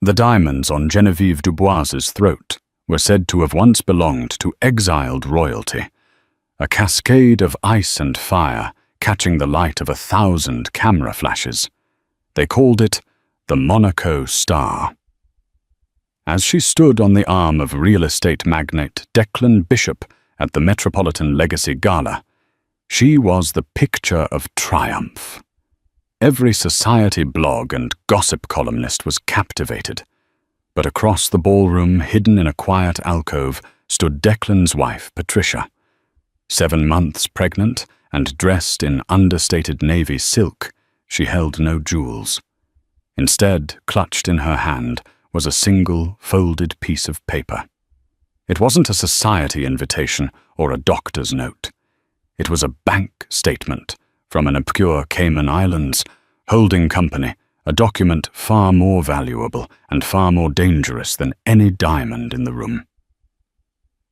The diamonds on Geneviève Dubois's throat were said to have once belonged to exiled royalty, a cascade of ice and fire catching the light of 1,000 camera flashes. They called it the Monaco Star. As she stood on the arm of real estate magnate Declan Bishop at the Metropolitan Legacy Gala, she was the picture of triumph. Every society blog and gossip columnist was captivated, but across the ballroom, hidden in a quiet alcove, stood Declan's wife, Patricia. 7 months pregnant and dressed in understated navy silk, she held no jewels. Instead, clutched in her hand, was a single, folded piece of paper. It wasn't a society invitation or a doctor's note. It was a bank statement from an obscure Cayman Islands holding company, a document far more valuable and far more dangerous than any diamond in the room.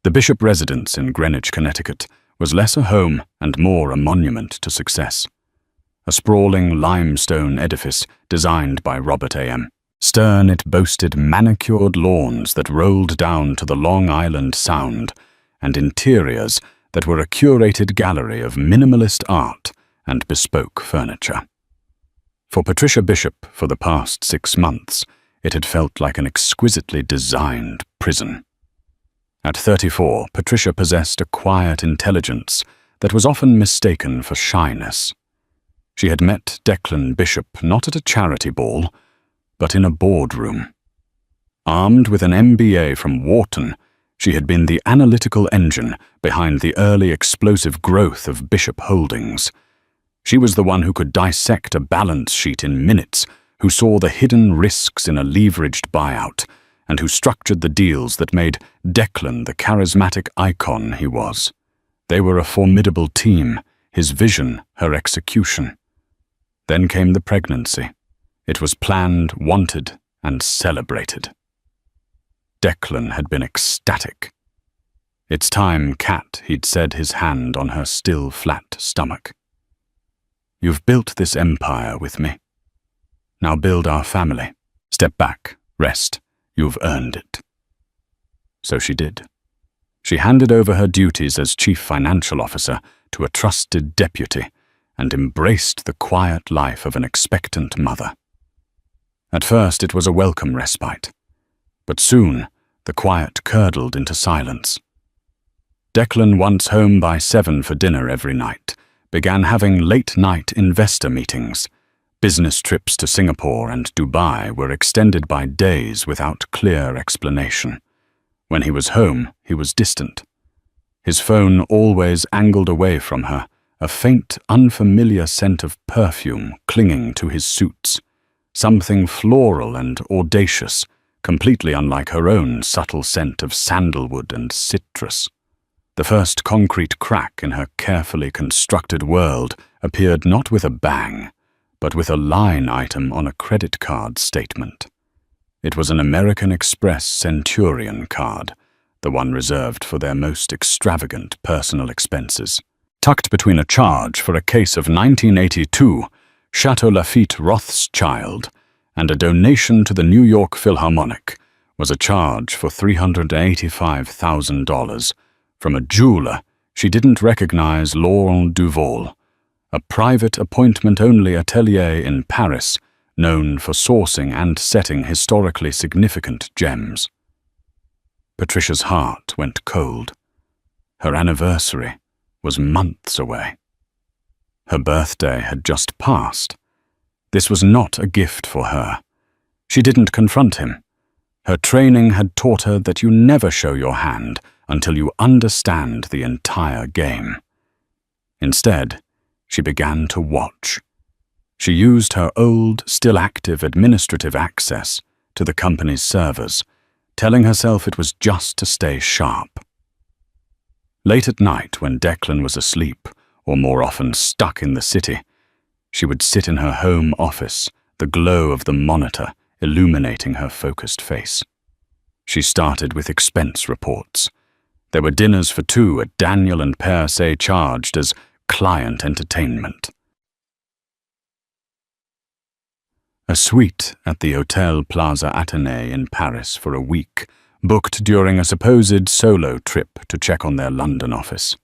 The Bishop residence in Greenwich, Connecticut, was less a home and more a monument to success. A sprawling limestone edifice designed by Robert A.M. Stern, it boasted manicured lawns that rolled down to the Long Island Sound and interiors that were a curated gallery of minimalist art and bespoke furniture. For Patricia Bishop, for the past 6 months, it had felt like an exquisitely designed prison. At 34, Patricia possessed a quiet intelligence that was often mistaken for shyness. She had met Declan Bishop not at a charity ball, but in a boardroom. Armed with an MBA from Wharton, she had been the analytical engine behind the early explosive growth of Bishop Holdings. She was the one who could dissect a balance sheet in minutes, who saw the hidden risks in a leveraged buyout, and who structured the deals that made Declan the charismatic icon he was. They were a formidable team, his vision, her execution. Then came the pregnancy. It was planned, wanted, and celebrated. Declan had been ecstatic. "It's time, Cat," he'd said, his hand on her still flat stomach. "You've built this empire with me. Now build our family. Step back, rest. You've earned it." So she did. She handed over her duties as chief financial officer to a trusted deputy and embraced the quiet life of an expectant mother. At first it was a welcome respite, but soon the quiet curdled into silence. Declan, once home by 7 for dinner every night, began having late-night investor meetings. Business trips to Singapore and Dubai were extended by days without clear explanation. When he was home, he was distant. His phone always angled away from her, a faint, unfamiliar scent of perfume clinging to his suits, something floral and audacious, completely unlike her own subtle scent of sandalwood and citrus. The first concrete crack in her carefully constructed world appeared not with a bang, but with a line item on a credit card statement. It was an American Express Centurion card, the one reserved for their most extravagant personal expenses. Tucked between a charge for a case of 1982 Chateau Lafite Rothschild and a donation to the New York Philharmonic was a charge for $385,000 from a jeweler she didn't recognize, Laurent Duval, a private appointment-only atelier in Paris known for sourcing and setting historically significant gems. Patricia's heart went cold. Her anniversary was months away. Her birthday had just passed. This was not a gift for her. She didn't confront him. Her training had taught her that you never show your hand until you understand the entire game. Instead, she began to watch. She used her old, still active administrative access to the company's servers, telling herself it was just to stay sharp. Late at night, when Declan was asleep, or more often stuck in the city, she would sit in her home office, the glow of the monitor illuminating her focused face. She started with expense reports. There were dinners for 2 at Daniel and Percé charged as client entertainment. A suite at the Hotel Plaza Athénée in Paris for a week, booked during a supposed solo trip to check on their London office.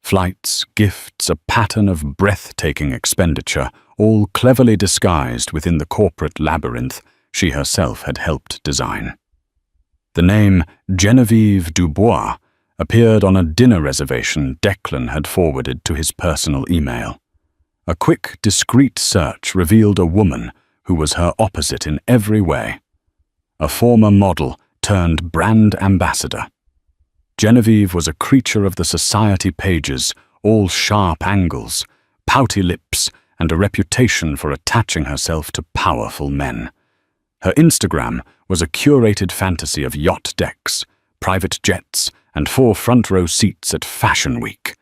Flights, gifts, a pattern of breathtaking expenditure, all cleverly disguised within the corporate labyrinth she herself had helped design. The name Geneviève Dubois appeared on a dinner reservation Declan had forwarded to his personal email. A quick, discreet search revealed a woman who was her opposite in every way. A former model turned brand ambassador. Geneviève was a creature of the society pages, all sharp angles, pouty lips, and a reputation for attaching herself to powerful men. Her Instagram was a curated fantasy of yacht decks, private jets, and 4 front-row seats at Fashion Week.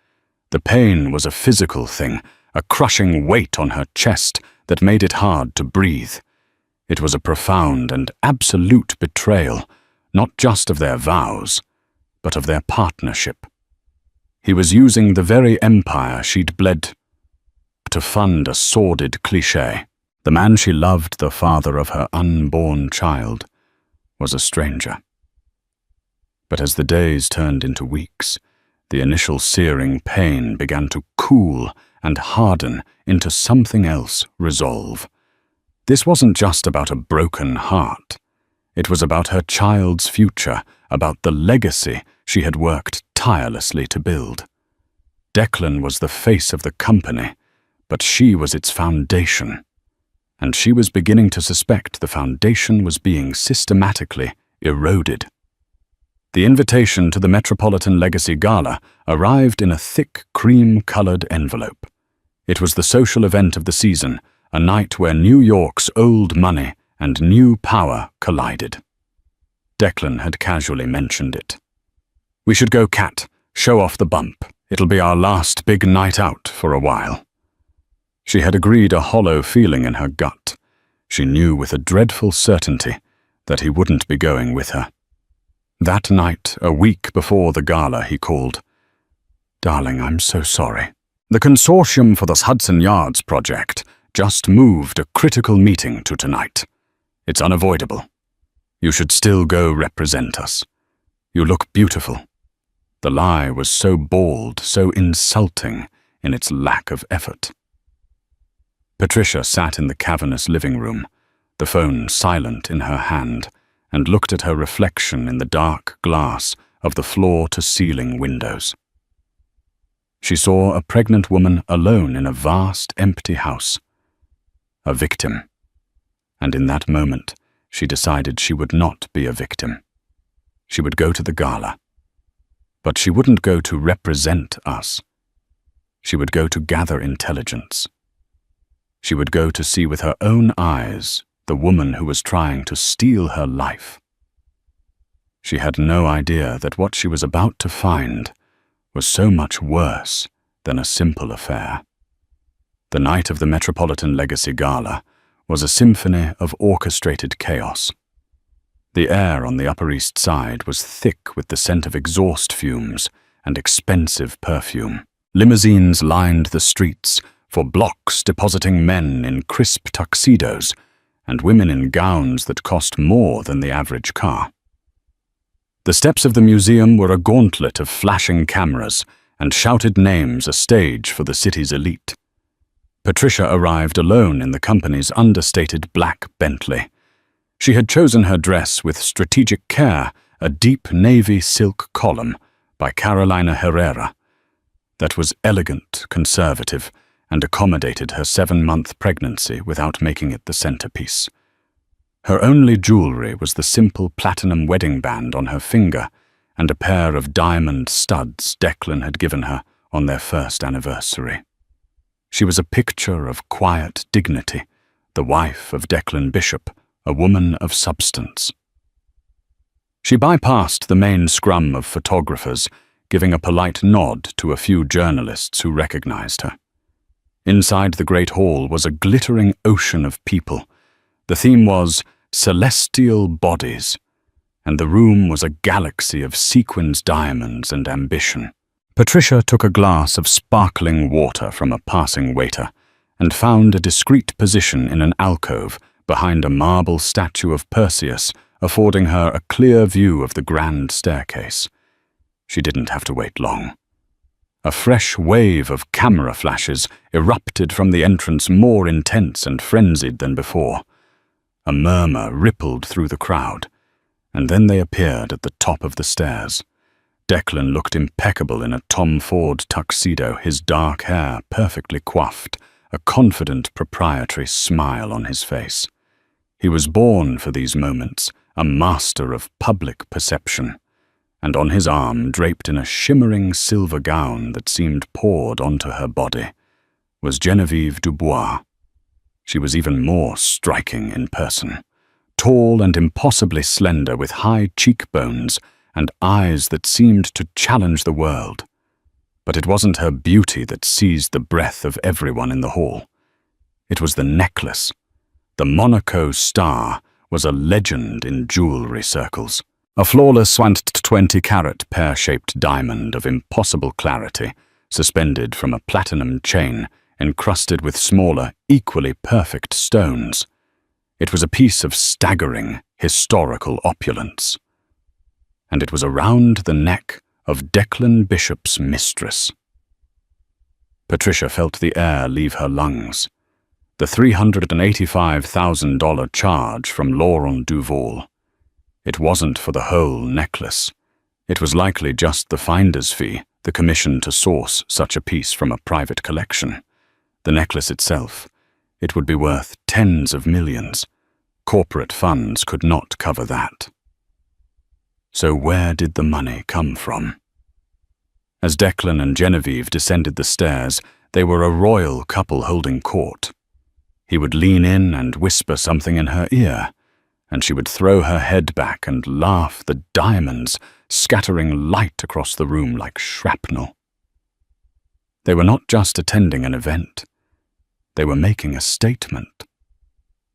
The pain was a physical thing, a crushing weight on her chest that made it hard to breathe. It was a profound and absolute betrayal, not just of their vows, but of their partnership. He was using the very empire she'd bled to fund a sordid cliché. The man she loved, the father of her unborn child, was a stranger. But as the days turned into weeks, the initial searing pain began to cool and harden into something else, resolve. This wasn't just about a broken heart. It was about her child's future, about the legacy she had worked tirelessly to build. Declan was the face of the company, but she was its foundation. And she was beginning to suspect the foundation was being systematically eroded. The invitation to the Metropolitan Legacy Gala arrived in a thick, cream-colored envelope. It was the social event of the season, a night where New York's old money and new power collided. Declan had casually mentioned it. "We should go, Kat. Show off the bump. It'll be our last big night out for a while." She had agreed, a hollow feeling in her gut. She knew with a dreadful certainty that he wouldn't be going with her. That night, a week before the gala, he called. "Darling, I'm so sorry. The consortium for the Hudson Yards project just moved a critical meeting to tonight. It's unavoidable. You should still go represent us. You look beautiful." The lie was so bald, so insulting in its lack of effort. Patricia sat in the cavernous living room, the phone silent in her hand, and looked at her reflection in the dark glass of the floor-to-ceiling windows. She saw a pregnant woman alone in a vast, empty house. A victim. And in that moment, she decided she would not be a victim. She would go to the gala. But she wouldn't go to represent us. She would go to gather intelligence. She would go to see with her own eyes the woman who was trying to steal her life. She had no idea that what she was about to find was so much worse than a simple affair. The night of the Metropolitan Legacy Gala was a symphony of orchestrated chaos. The air on the Upper East Side was thick with the scent of exhaust fumes and expensive perfume. Limousines lined the streets, for blocks depositing men in crisp tuxedos and women in gowns that cost more than the average car. The steps of the museum were a gauntlet of flashing cameras and shouted names, a stage for the city's elite. Patricia arrived alone in the company's understated black Bentley. She had chosen her dress with strategic care, a deep navy silk column by Carolina Herrera that was elegant, conservative, and accommodated her 7-month pregnancy without making it the centerpiece. Her only jewelry was the simple platinum wedding band on her finger and a pair of diamond studs Declan had given her on their first anniversary. She was a picture of quiet dignity, the wife of Declan Bishop, a woman of substance. She bypassed the main scrum of photographers, giving a polite nod to a few journalists who recognized her. Inside the great hall was a glittering ocean of people. The theme was celestial bodies, and the room was a galaxy of sequins, diamonds, and ambition. Patricia took a glass of sparkling water from a passing waiter and found a discreet position in an alcove behind a marble statue of Perseus, affording her a clear view of the grand staircase. She didn't have to wait long. A fresh wave of camera flashes erupted from the entrance, more intense and frenzied than before. A murmur rippled through the crowd, and then they appeared at the top of the stairs. Declan looked impeccable in a Tom Ford tuxedo, his dark hair perfectly coiffed, a confident proprietary smile on his face. He was born for these moments, a master of public perception, and on his arm, draped in a shimmering silver gown that seemed poured onto her body, was Genevieve Dubois. She was even more striking in person, tall and impossibly slender, with high cheekbones and eyes that seemed to challenge the world. But it wasn't her beauty that seized the breath of everyone in the hall. It was the necklace. The Monaco star was a legend in jewelry circles. A flawless 20-carat pear-shaped diamond of impossible clarity, suspended from a platinum chain encrusted with smaller, equally perfect stones. It was a piece of staggering, historical opulence. And it was around the neck of Declan Bishop's mistress. Patricia felt the air leave her lungs. The $385,000 charge from Laurent Duval. It wasn't for the whole necklace. It was likely just the finder's fee, the commission to source such a piece from a private collection. The necklace itself, it would be worth tens of millions. Corporate funds could not cover that. So where did the money come from? As Declan and Genevieve descended the stairs, they were a royal couple holding court. He would lean in and whisper something in her ear, and she would throw her head back and laugh, the diamonds scattering light across the room like shrapnel. They were not just attending an event. They were making a statement.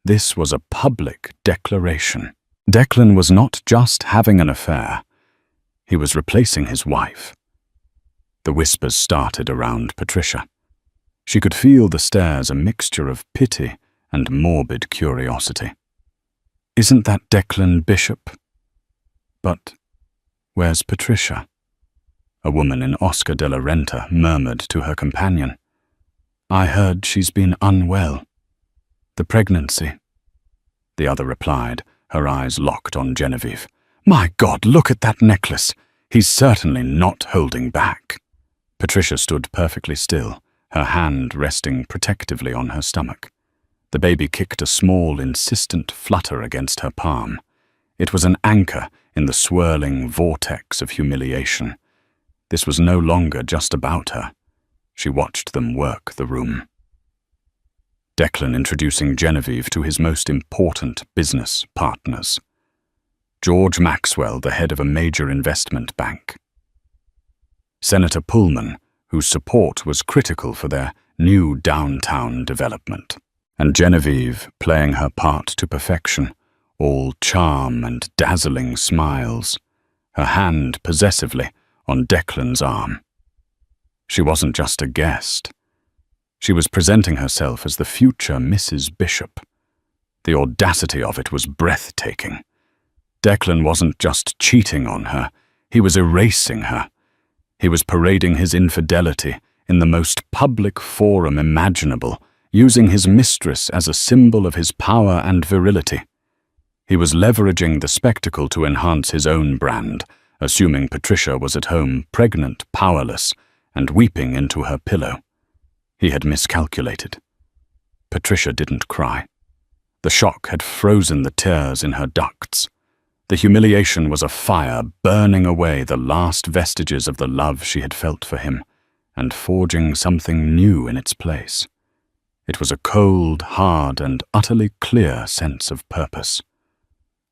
This was a public declaration. Declan was not just having an affair. He was replacing his wife. The whispers started around Patricia. She could feel the stares, a mixture of pity and morbid curiosity. Isn't that Declan Bishop? But where's Patricia? A woman in Oscar de la Renta murmured to her companion. I heard she's been unwell. The pregnancy. The other replied, her eyes locked on Genevieve. My God, look at that necklace. He's certainly not holding back. Patricia stood perfectly still, her hand resting protectively on her stomach. The baby kicked a small, insistent flutter against her palm. It was an anchor in the swirling vortex of humiliation. This was no longer just about her. She watched them work the room. Declan introducing Genevieve to his most important business partners. George Maxwell, the head of a major investment bank. Senator Pullman, whose support was critical for their new downtown development. And Genevieve playing her part to perfection, all charm and dazzling smiles, her hand possessively on Declan's arm. She wasn't just a guest. She was presenting herself as the future Mrs. Bishop. The audacity of it was breathtaking. Declan wasn't just cheating on her, he was erasing her. He was parading his infidelity in the most public forum imaginable, using his mistress as a symbol of his power and virility. He was leveraging the spectacle to enhance his own brand, assuming Patricia was at home pregnant, powerless, and weeping into her pillow. He had miscalculated. Patricia didn't cry. The shock had frozen the tears in her ducts. The humiliation was a fire burning away the last vestiges of the love she had felt for him, and forging something new in its place. It was a cold, hard, and utterly clear sense of purpose.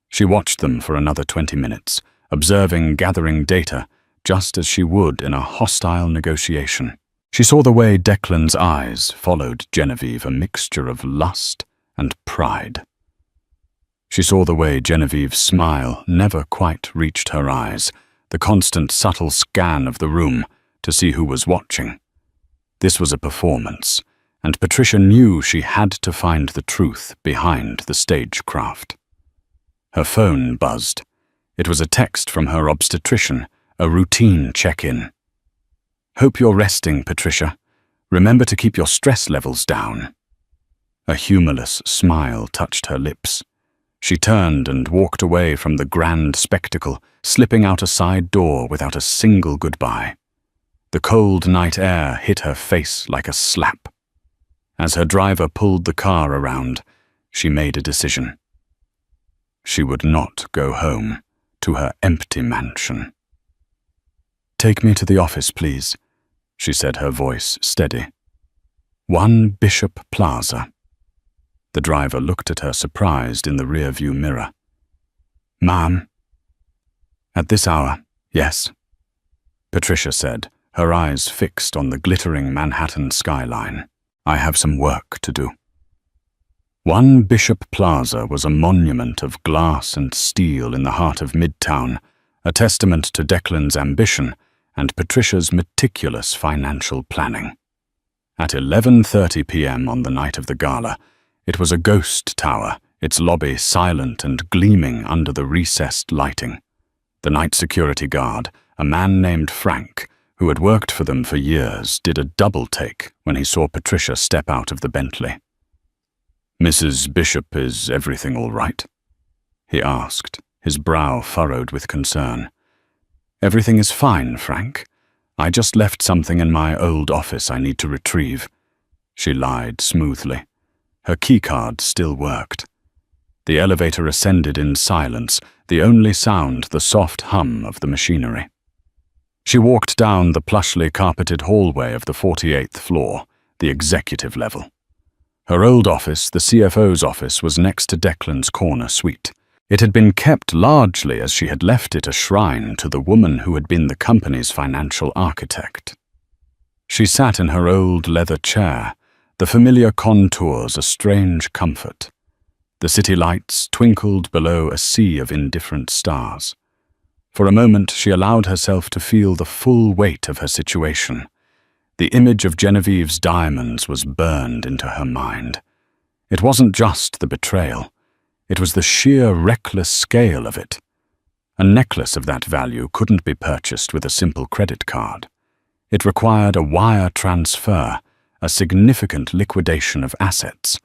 She watched them for another 20 minutes, observing, gathering data, just as she would in a hostile negotiation. She saw the way Declan's eyes followed Genevieve, a mixture of lust and pride. She saw the way Genevieve's smile never quite reached her eyes, the constant subtle scan of the room to see who was watching. This was a performance, and Patricia knew she had to find the truth behind the stagecraft. Her phone buzzed. It was a text from her obstetrician, a routine check-in. "Hope you're resting, Patricia. Remember to keep your stress levels down." A humorless smile touched her lips. She turned and walked away from the grand spectacle, slipping out a side door without a single goodbye. The cold night air hit her face like a slap. As her driver pulled the car around, she made a decision. She would not go home to her empty mansion. "Take me to the office, please," she said, her voice steady. "1 Bishop Plaza." The driver looked at her surprised in the rear-view mirror. "Ma'am?" "At this hour, yes," Patricia said, her eyes fixed on the glittering Manhattan skyline. "I have some work to do." 1 Bishop Plaza was a monument of glass and steel in the heart of Midtown, a testament to Declan's ambition and Patricia's meticulous financial planning. At 11:30 p.m. on the night of the gala, it was a ghost tower, its lobby silent and gleaming under the recessed lighting. The night security guard, a man named Frank, who had worked for them for years, did a double-take when he saw Patricia step out of the Bentley. "Mrs. Bishop, is everything all right?" he asked, his brow furrowed with concern. "Everything is fine, Frank. I just left something in my old office I need to retrieve," she lied smoothly. Her keycard still worked. The elevator ascended in silence, the only sound the soft hum of the machinery. She walked down the plushly carpeted hallway of the 48th floor, the executive level. Her old office, the CFO's office, was next to Declan's corner suite. It had been kept largely as she had left it, a shrine to the woman who had been the company's financial architect. She sat in her old leather chair, the familiar contours a strange comfort. The city lights twinkled below a sea of indifferent stars. For a moment she allowed herself to feel the full weight of her situation. The image of Genevieve's diamonds was burned into her mind. It wasn't just the betrayal. It was the sheer reckless scale of it. A necklace of that value couldn't be purchased with a simple credit card. It required a wire transfer, a significant liquidation of assets.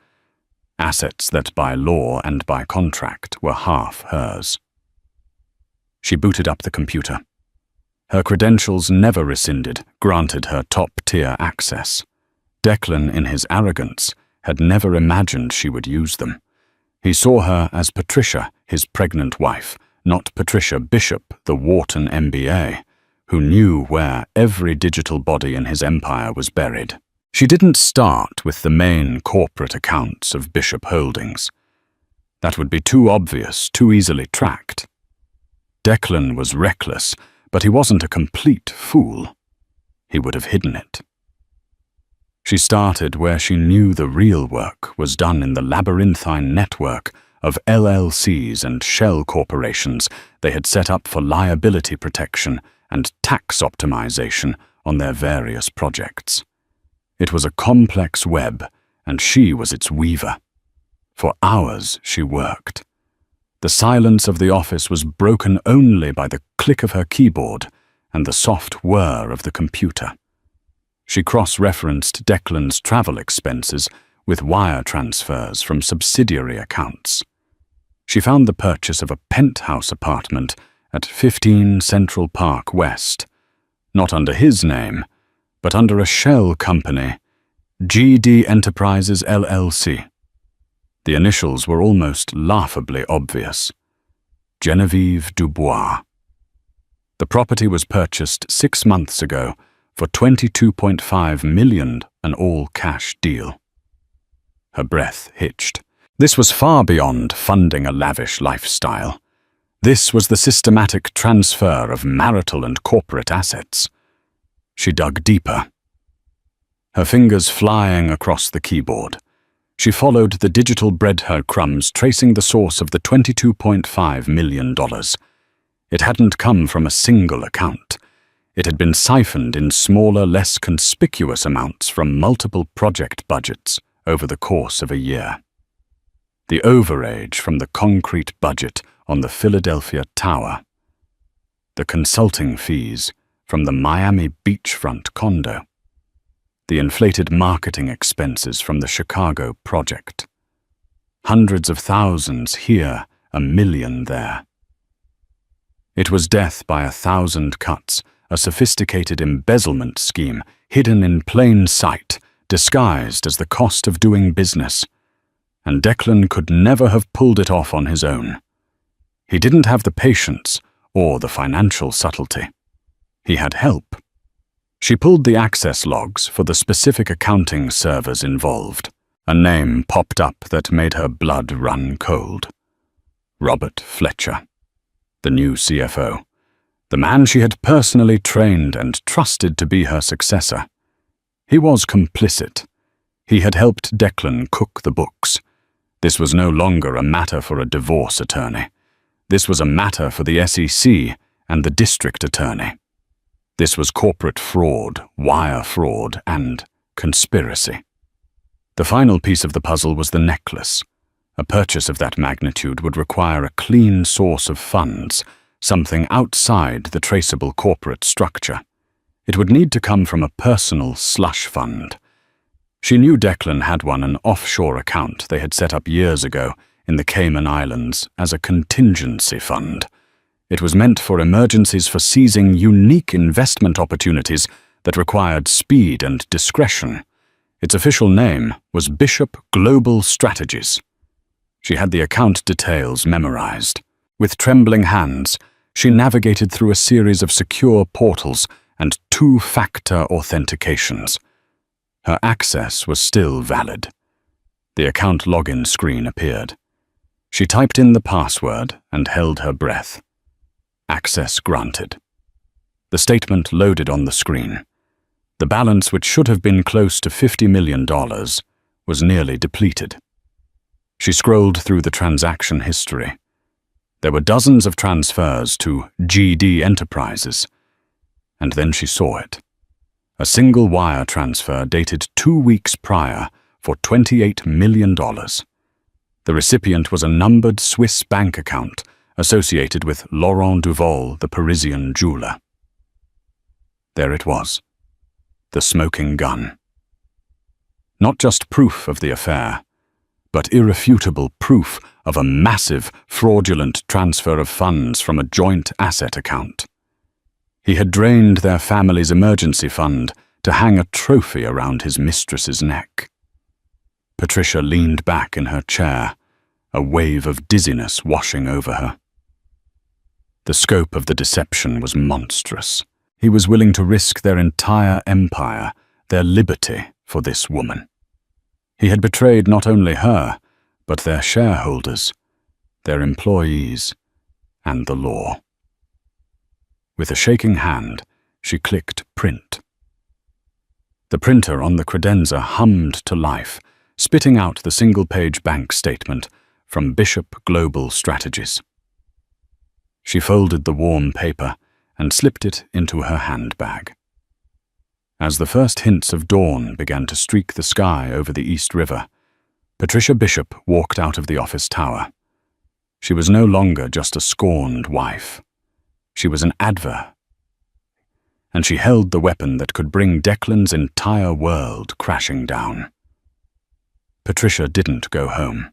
Assets that by law and by contract were half hers. She booted up the computer. Her credentials never rescinded, granted her top-tier access. Declan, in his arrogance, had never imagined she would use them. He saw her as Patricia, his pregnant wife, not Patricia Bishop, the Wharton MBA, who knew where every digital body in his empire was buried. She didn't start with the main corporate accounts of Bishop Holdings. That would be too obvious, too easily tracked. Declan was reckless, but he wasn't a complete fool. He would have hidden it. She started where she knew the real work was done in the labyrinthine network of LLCs and shell corporations they had set up for liability protection and tax optimization on their various projects. It was a complex web, and she was its weaver. For hours she worked. The silence of the office was broken only by the click of her keyboard and the soft whir of the computer. She cross-referenced Declan's travel expenses with wire transfers from subsidiary accounts. She found the purchase of a penthouse apartment at 15 Central Park West, not under his name, but under a shell company, GD Enterprises LLC. The initials were almost laughably obvious. Genevieve Dubois. The property was purchased 6 months ago for $22.5 million, an all-cash deal. Her breath hitched. This was far beyond funding a lavish lifestyle. This was the systematic transfer of marital and corporate assets. She dug deeper. Her fingers flying across the keyboard. She followed the digital breadcrumbs tracing the source of the $22.5 million. It hadn't come from a single account. It had been siphoned in smaller, less conspicuous amounts from multiple project budgets over the course of a year. The overage from the concrete budget on the Philadelphia Tower. The consulting fees from the Miami beachfront condo. The inflated marketing expenses from the Chicago project. Hundreds of thousands here, a million there. It was death by 1,000 cuts, a sophisticated embezzlement scheme hidden in plain sight, disguised as the cost of doing business. And Declan could never have pulled it off on his own. He didn't have the patience or the financial subtlety. He had help. She pulled the access logs for the specific accounting servers involved. A name popped up that made her blood run cold. Robert Fletcher, the new CFO. The man she had personally trained and trusted to be her successor. He was complicit. He had helped Declan cook the books. This was no longer a matter for a divorce attorney. This was a matter for the SEC and the district attorney. This was corporate fraud, wire fraud, and conspiracy. The final piece of the puzzle was the necklace. A purchase of that magnitude would require a clean source of funds, something outside the traceable corporate structure. It would need to come from a personal slush fund. She knew Declan had an offshore account they had set up years ago in the Cayman Islands as a contingency fund. It was meant for emergencies for seizing unique investment opportunities that required speed and discretion. Its official name was Bishop Global Strategies. She had the account details memorized. With trembling hands, she navigated through a series of secure portals and two-factor authentications. Her access was still valid. The account login screen appeared. She typed in the password and held her breath. Access granted. The statement loaded on the screen. The balance, which should have been close to $50 million, was nearly depleted. She scrolled through the transaction history. There were dozens of transfers to GD Enterprises. And then she saw it. A single wire transfer dated 2 weeks prior for $28 million. The recipient was a numbered Swiss bank account associated with Laurent Duval, the Parisian jeweler. There it was. The smoking gun. Not just proof of the affair, but irrefutable proof of a massive, fraudulent transfer of funds from a joint asset account. He had drained their family's emergency fund to hang a trophy around his mistress's neck. Patricia leaned back in her chair, a wave of dizziness washing over her. The scope of the deception was monstrous. He was willing to risk their entire empire, their liberty, for this woman. He had betrayed not only her, but their shareholders, their employees, and the law. With a shaking hand, she clicked print. The printer on the credenza hummed to life, spitting out the single-page bank statement from Bishop Global Strategies. She folded the warm paper and slipped it into her handbag. As the first hints of dawn began to streak the sky over the East River, Patricia Bishop walked out of the office tower. She was no longer just a scorned wife. She was an adver, and she held the weapon that could bring Declan's entire world crashing down. Patricia didn't go home.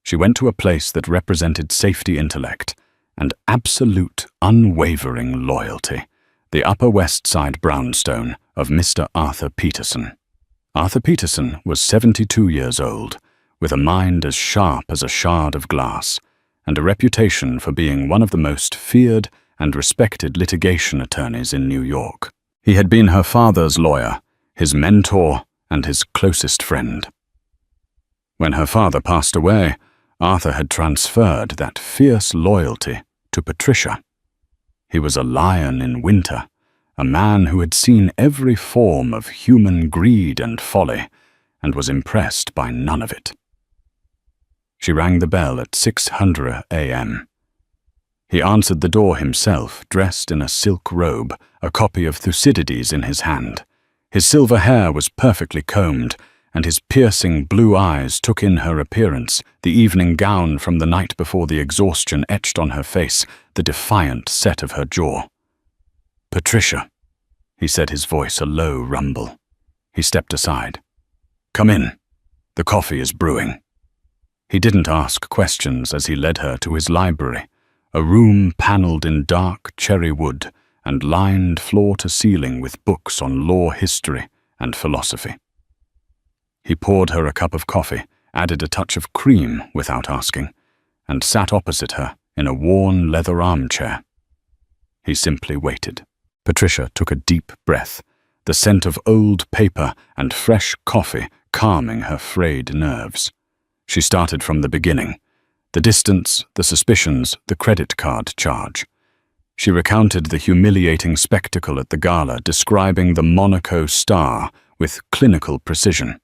She went to a place that represented safety intellect and absolute, unwavering loyalty, the Upper West Side brownstone of Mr. Arthur Peterson. Arthur Peterson was 72 years old, with a mind as sharp as a shard of glass, and a reputation for being one of the most feared and respected litigation attorneys in New York. He had been her father's lawyer, his mentor, and his closest friend. When her father passed away, Arthur had transferred that fierce loyalty to Patricia. He was a lion in winter, a man who had seen every form of human greed and folly, and was impressed by none of it. She rang the bell at 6:00 a.m. He answered the door himself, dressed in a silk robe, a copy of Thucydides in his hand. His silver hair was perfectly combed, and his piercing blue eyes took in her appearance, the evening gown from the night before the exhaustion etched on her face, the defiant set of her jaw. "Patricia," he said, his voice a low rumble. He stepped aside. "Come in. The coffee is brewing." He didn't ask questions as he led her to his library, a room panelled in dark cherry wood and lined floor to ceiling with books on law history and philosophy. He poured her a cup of coffee, added a touch of cream without asking, and sat opposite her in a worn leather armchair. He simply waited. Patricia took a deep breath, the scent of old paper and fresh coffee calming her frayed nerves. She started from the beginning. The distance, the suspicions, the credit card charge. She recounted the humiliating spectacle at the Gala, describing the Monaco star with clinical precision.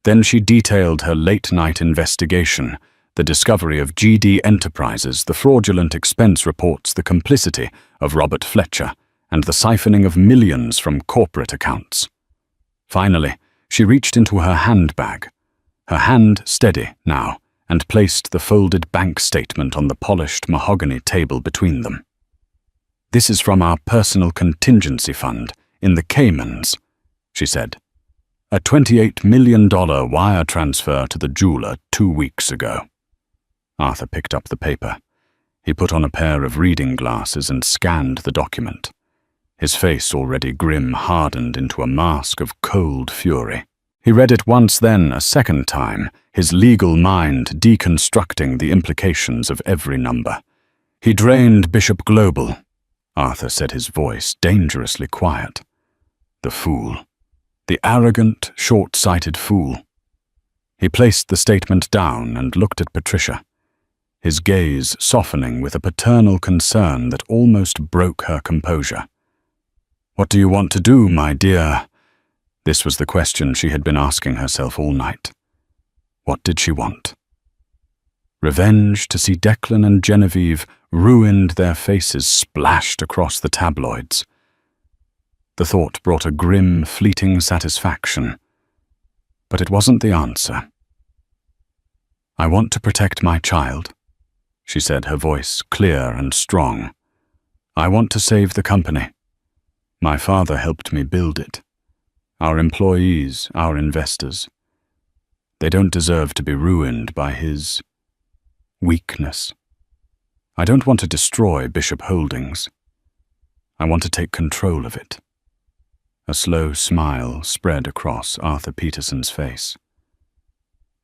Then she detailed her late-night investigation, the discovery of GD Enterprises, the fraudulent expense reports, the complicity of Robert Fletcher, and the siphoning of millions from corporate accounts. Finally, she reached into her handbag, her hand steady now, and placed the folded bank statement on the polished mahogany table between them. "This is from our personal contingency fund in the Caymans," she said. "A $28 million wire transfer to the jeweler 2 weeks ago." Arthur picked up the paper. He put on a pair of reading glasses and scanned the document. His face, already grim, hardened into a mask of cold fury. He read it once, then a second time, his legal mind deconstructing the implications of every number. "He drained Bishop Global," Arthur said, his voice dangerously quiet. "The fool. The arrogant, short-sighted fool." He placed the statement down and looked at Patricia, his gaze softening with a paternal concern that almost broke her composure. "What do you want to do, my dear?" This was the question she had been asking herself all night. What did she want? Revenge to see Declan and Genevieve ruined, their faces splashed across the tabloids. The thought brought a grim, fleeting satisfaction. But it wasn't the answer. "I want to protect my child," she said, her voice clear and strong. "I want to save the company. My father helped me build it. Our employees, our investors. They don't deserve to be ruined by his weakness. I don't want to destroy Bishop Holdings. I want to take control of it." A slow smile spread across Arthur Peterson's face.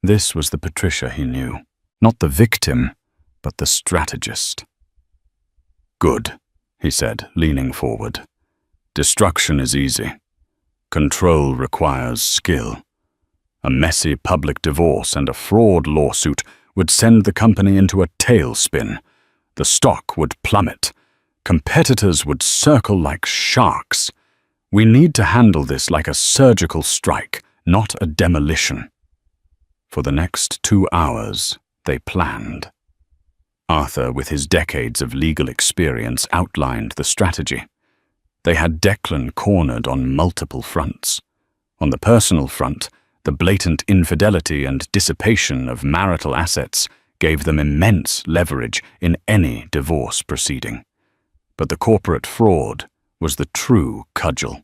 This was the Patricia he knew, not the victim, but the strategist. "Good," he said, leaning forward. "Destruction is easy. Control requires skill. A messy public divorce and a fraud lawsuit would send the company into a tailspin. The stock would plummet. Competitors would circle like sharks. We need to handle this like a surgical strike, not a demolition." For the next 2 hours, they planned. Arthur, with his decades of legal experience, outlined the strategy. They had Declan cornered on multiple fronts. On the personal front, the blatant infidelity and dissipation of marital assets gave them immense leverage in any divorce proceeding. But the corporate fraud was the true cudgel.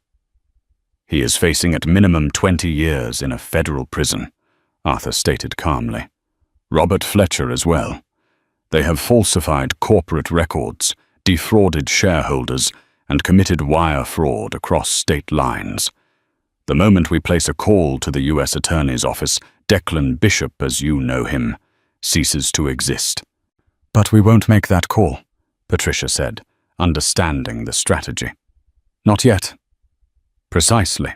"He is facing at minimum 20 years in a federal prison," Arthur stated calmly. "Robert Fletcher as well. They have falsified corporate records, defrauded shareholders, and committed wire fraud across state lines. The moment we place a call to the U.S. Attorney's Office, Declan Bishop, as you know him, ceases to exist." "But we won't make that call," Patricia said, understanding the strategy. "Not yet." "Precisely."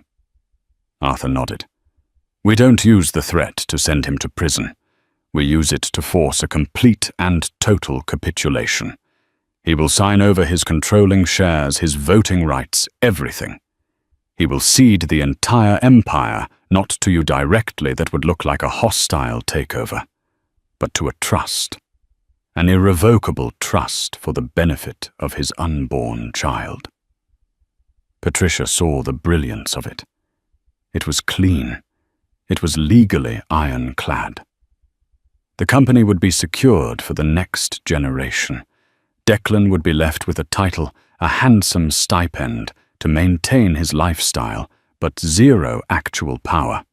Arthur nodded. "We don't use the threat to send him to prison. We use it to force a complete and total capitulation. He will sign over his controlling shares, his voting rights, everything. He will cede the entire empire, not to you directly, that would look like a hostile takeover, but to a trust. an irrevocable trust for the benefit of his unborn child. Patricia saw the brilliance of it. It was clean. It was legally ironclad. The company would be secured for the next generation. Declan would be left with a title, a handsome stipend to maintain his lifestyle, but zero actual power.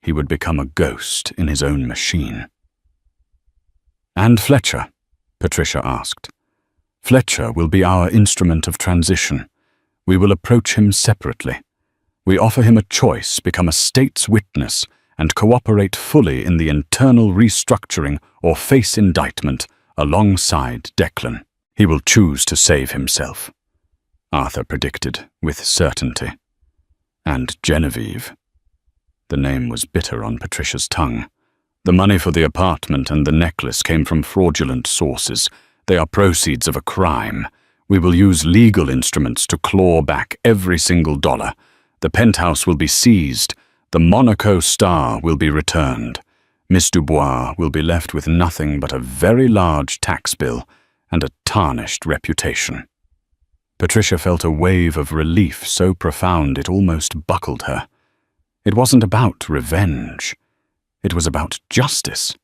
He would become a ghost in his own machine. "And Fletcher?" Patricia asked. "Fletcher will be our instrument of transition. We will approach him separately. We offer him a choice, become a state's witness, and cooperate fully in the internal restructuring or face indictment alongside Declan. He will choose to save himself," Arthur predicted with certainty. "And Genevieve." The name was bitter on Patricia's tongue. "The money for the apartment and the necklace came from fraudulent sources. They are proceeds of a crime. We will use legal instruments to claw back every single dollar. The penthouse will be seized. The Monaco Star will be returned. Miss Dubois will be left with nothing but a very large tax bill and a tarnished reputation." Patricia felt a wave of relief so profound it almost buckled her. It wasn't about revenge. It was about justice.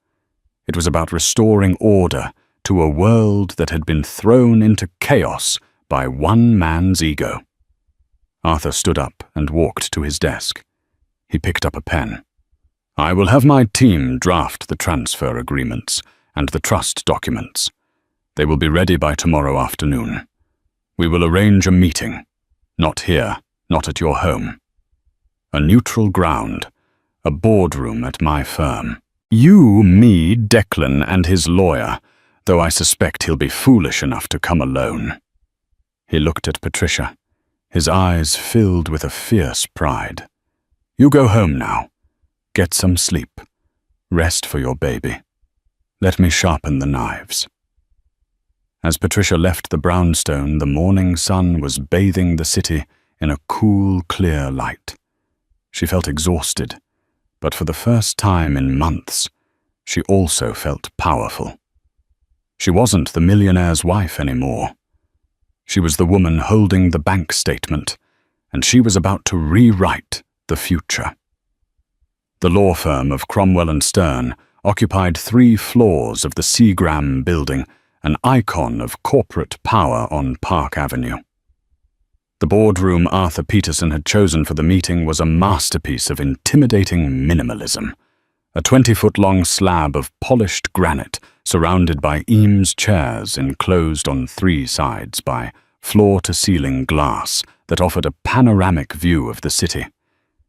It was about restoring order to a world that had been thrown into chaos by one man's ego. Arthur stood up and walked to his desk. He picked up a pen. "I will have my team draft the transfer agreements and the trust documents. They will be ready by tomorrow afternoon. We will arrange a meeting. Not here, not at your home. A neutral ground, a boardroom at my firm. You, me, Declan, and his lawyer, though I suspect he'll be foolish enough to come alone." He looked at Patricia, his eyes filled with a fierce pride. "You go home now. Get some sleep. Rest for your baby. Let me sharpen the knives." As Patricia left the brownstone, the morning sun was bathing the city in a cool, clear light. She felt exhausted, but for the first time in months, she also felt powerful. She wasn't the millionaire's wife anymore. She was the woman holding the bank statement, and she was about to rewrite the future. The law firm of Cromwell and Stern occupied 3 floors of the Seagram building, an icon of corporate power on Park Avenue. The boardroom Arthur Peterson had chosen for the meeting was a masterpiece of intimidating minimalism. A 20-foot-long slab of polished granite surrounded by Eames chairs enclosed on 3 sides by floor-to-ceiling glass that offered a panoramic view of the city.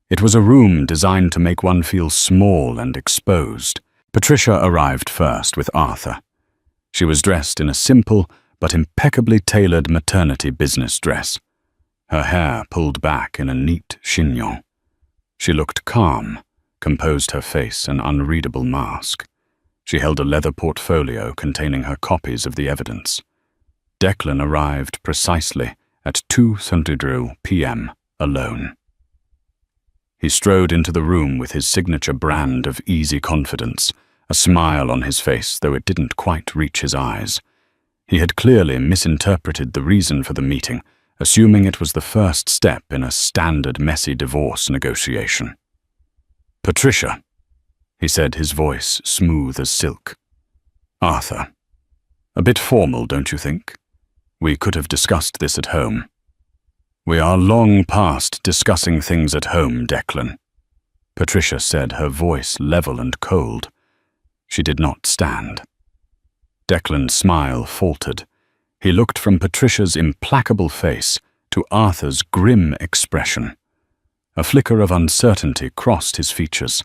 It was a room designed to make one feel small and exposed. Patricia arrived first with Arthur. She was dressed in a simple but impeccably tailored maternity business dress, her hair pulled back in a neat chignon. She looked calm, composed her face an unreadable mask. She held a leather portfolio containing her copies of the evidence. Declan arrived precisely at 2:00 p.m. alone. He strode into the room with his signature brand of easy confidence, a smile on his face, though it didn't quite reach his eyes. He had clearly misinterpreted the reason for the meeting, assuming it was the first step in a standard messy divorce negotiation. "Patricia," he said, his voice smooth as silk. "Arthur. A bit formal, don't you think? We could have discussed this at home." "We are long past discussing things at home, Declan," Patricia said, her voice level and cold. She did not stand. Declan's smile faltered. He looked from Patricia's implacable face to Arthur's grim expression. A flicker of uncertainty crossed his features.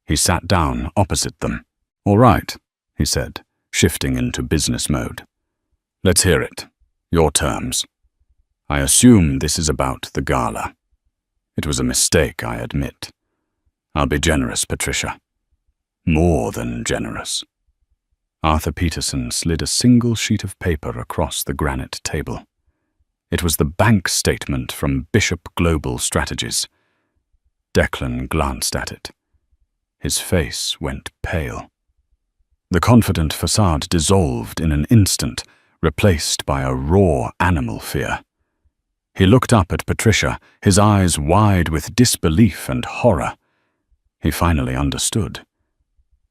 He sat down opposite them. "All right," he said, shifting into business mode. "Let's hear it. Your terms. I assume this is about the gala. It was a mistake, I admit. I'll be generous, Patricia. More than generous." Arthur Peterson slid a single sheet of paper across the granite table. It was the bank statement from Bishop Global Strategies. Declan glanced at it. His face went pale. The confident facade dissolved in an instant, replaced by a raw animal fear. He looked up at Patricia, his eyes wide with disbelief and horror. He finally understood.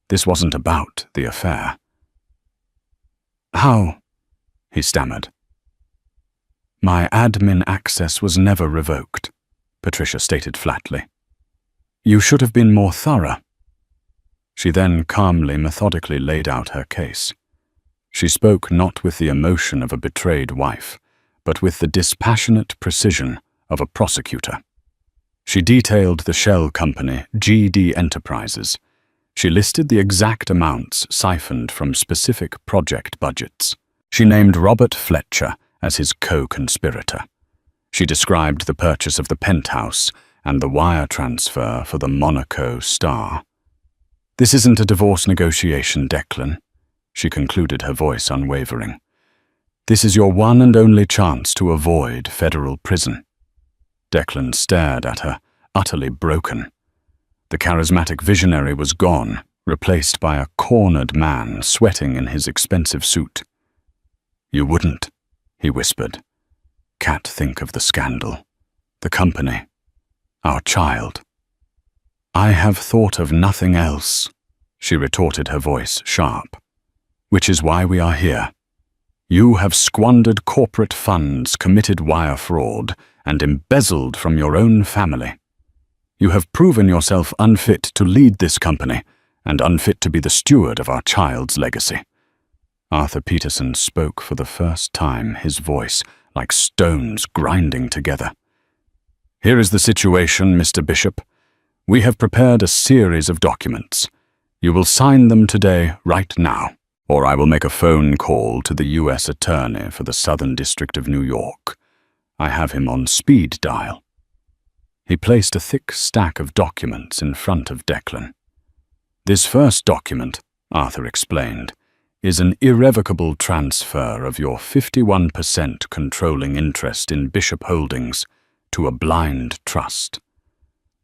This wasn't about the affair. "How?" he stammered. "My admin access was never revoked," Patricia stated flatly. "You should have been more thorough." She then calmly, methodically laid out her case. She spoke not with the emotion of a betrayed wife, but with the dispassionate precision of a prosecutor. She detailed the shell company, GD Enterprises. She listed the exact amounts siphoned from specific project budgets. She named Robert Fletcher as his co-conspirator. She described the purchase of the penthouse and the wire transfer for the Monaco Star. "This isn't a divorce negotiation, Declan," she concluded, her voice unwavering. "This is your one and only chance to avoid federal prison." Declan stared at her, utterly broken. The charismatic visionary was gone, replaced by a cornered man sweating in his expensive suit. "You wouldn't," he whispered. "Cat, think of the scandal, the company, our child." "I have thought of nothing else," she retorted, her voice sharp. "Which is why we are here. You have squandered corporate funds, committed wire fraud, and embezzled from your own family. You have proven yourself unfit to lead this company and unfit to be the steward of our child's legacy." Arthur Peterson spoke for the first time, his voice like stones grinding together. "Here is the situation, Mr. Bishop. We have prepared a series of documents. You will sign them today, right now, or I will make a phone call to the U.S. Attorney for the Southern District of New York. I have him on speed dial." He placed a thick stack of documents in front of Declan. "This first document," Arthur explained, "is an irrevocable transfer of your 51% controlling interest in Bishop Holdings to a blind trust.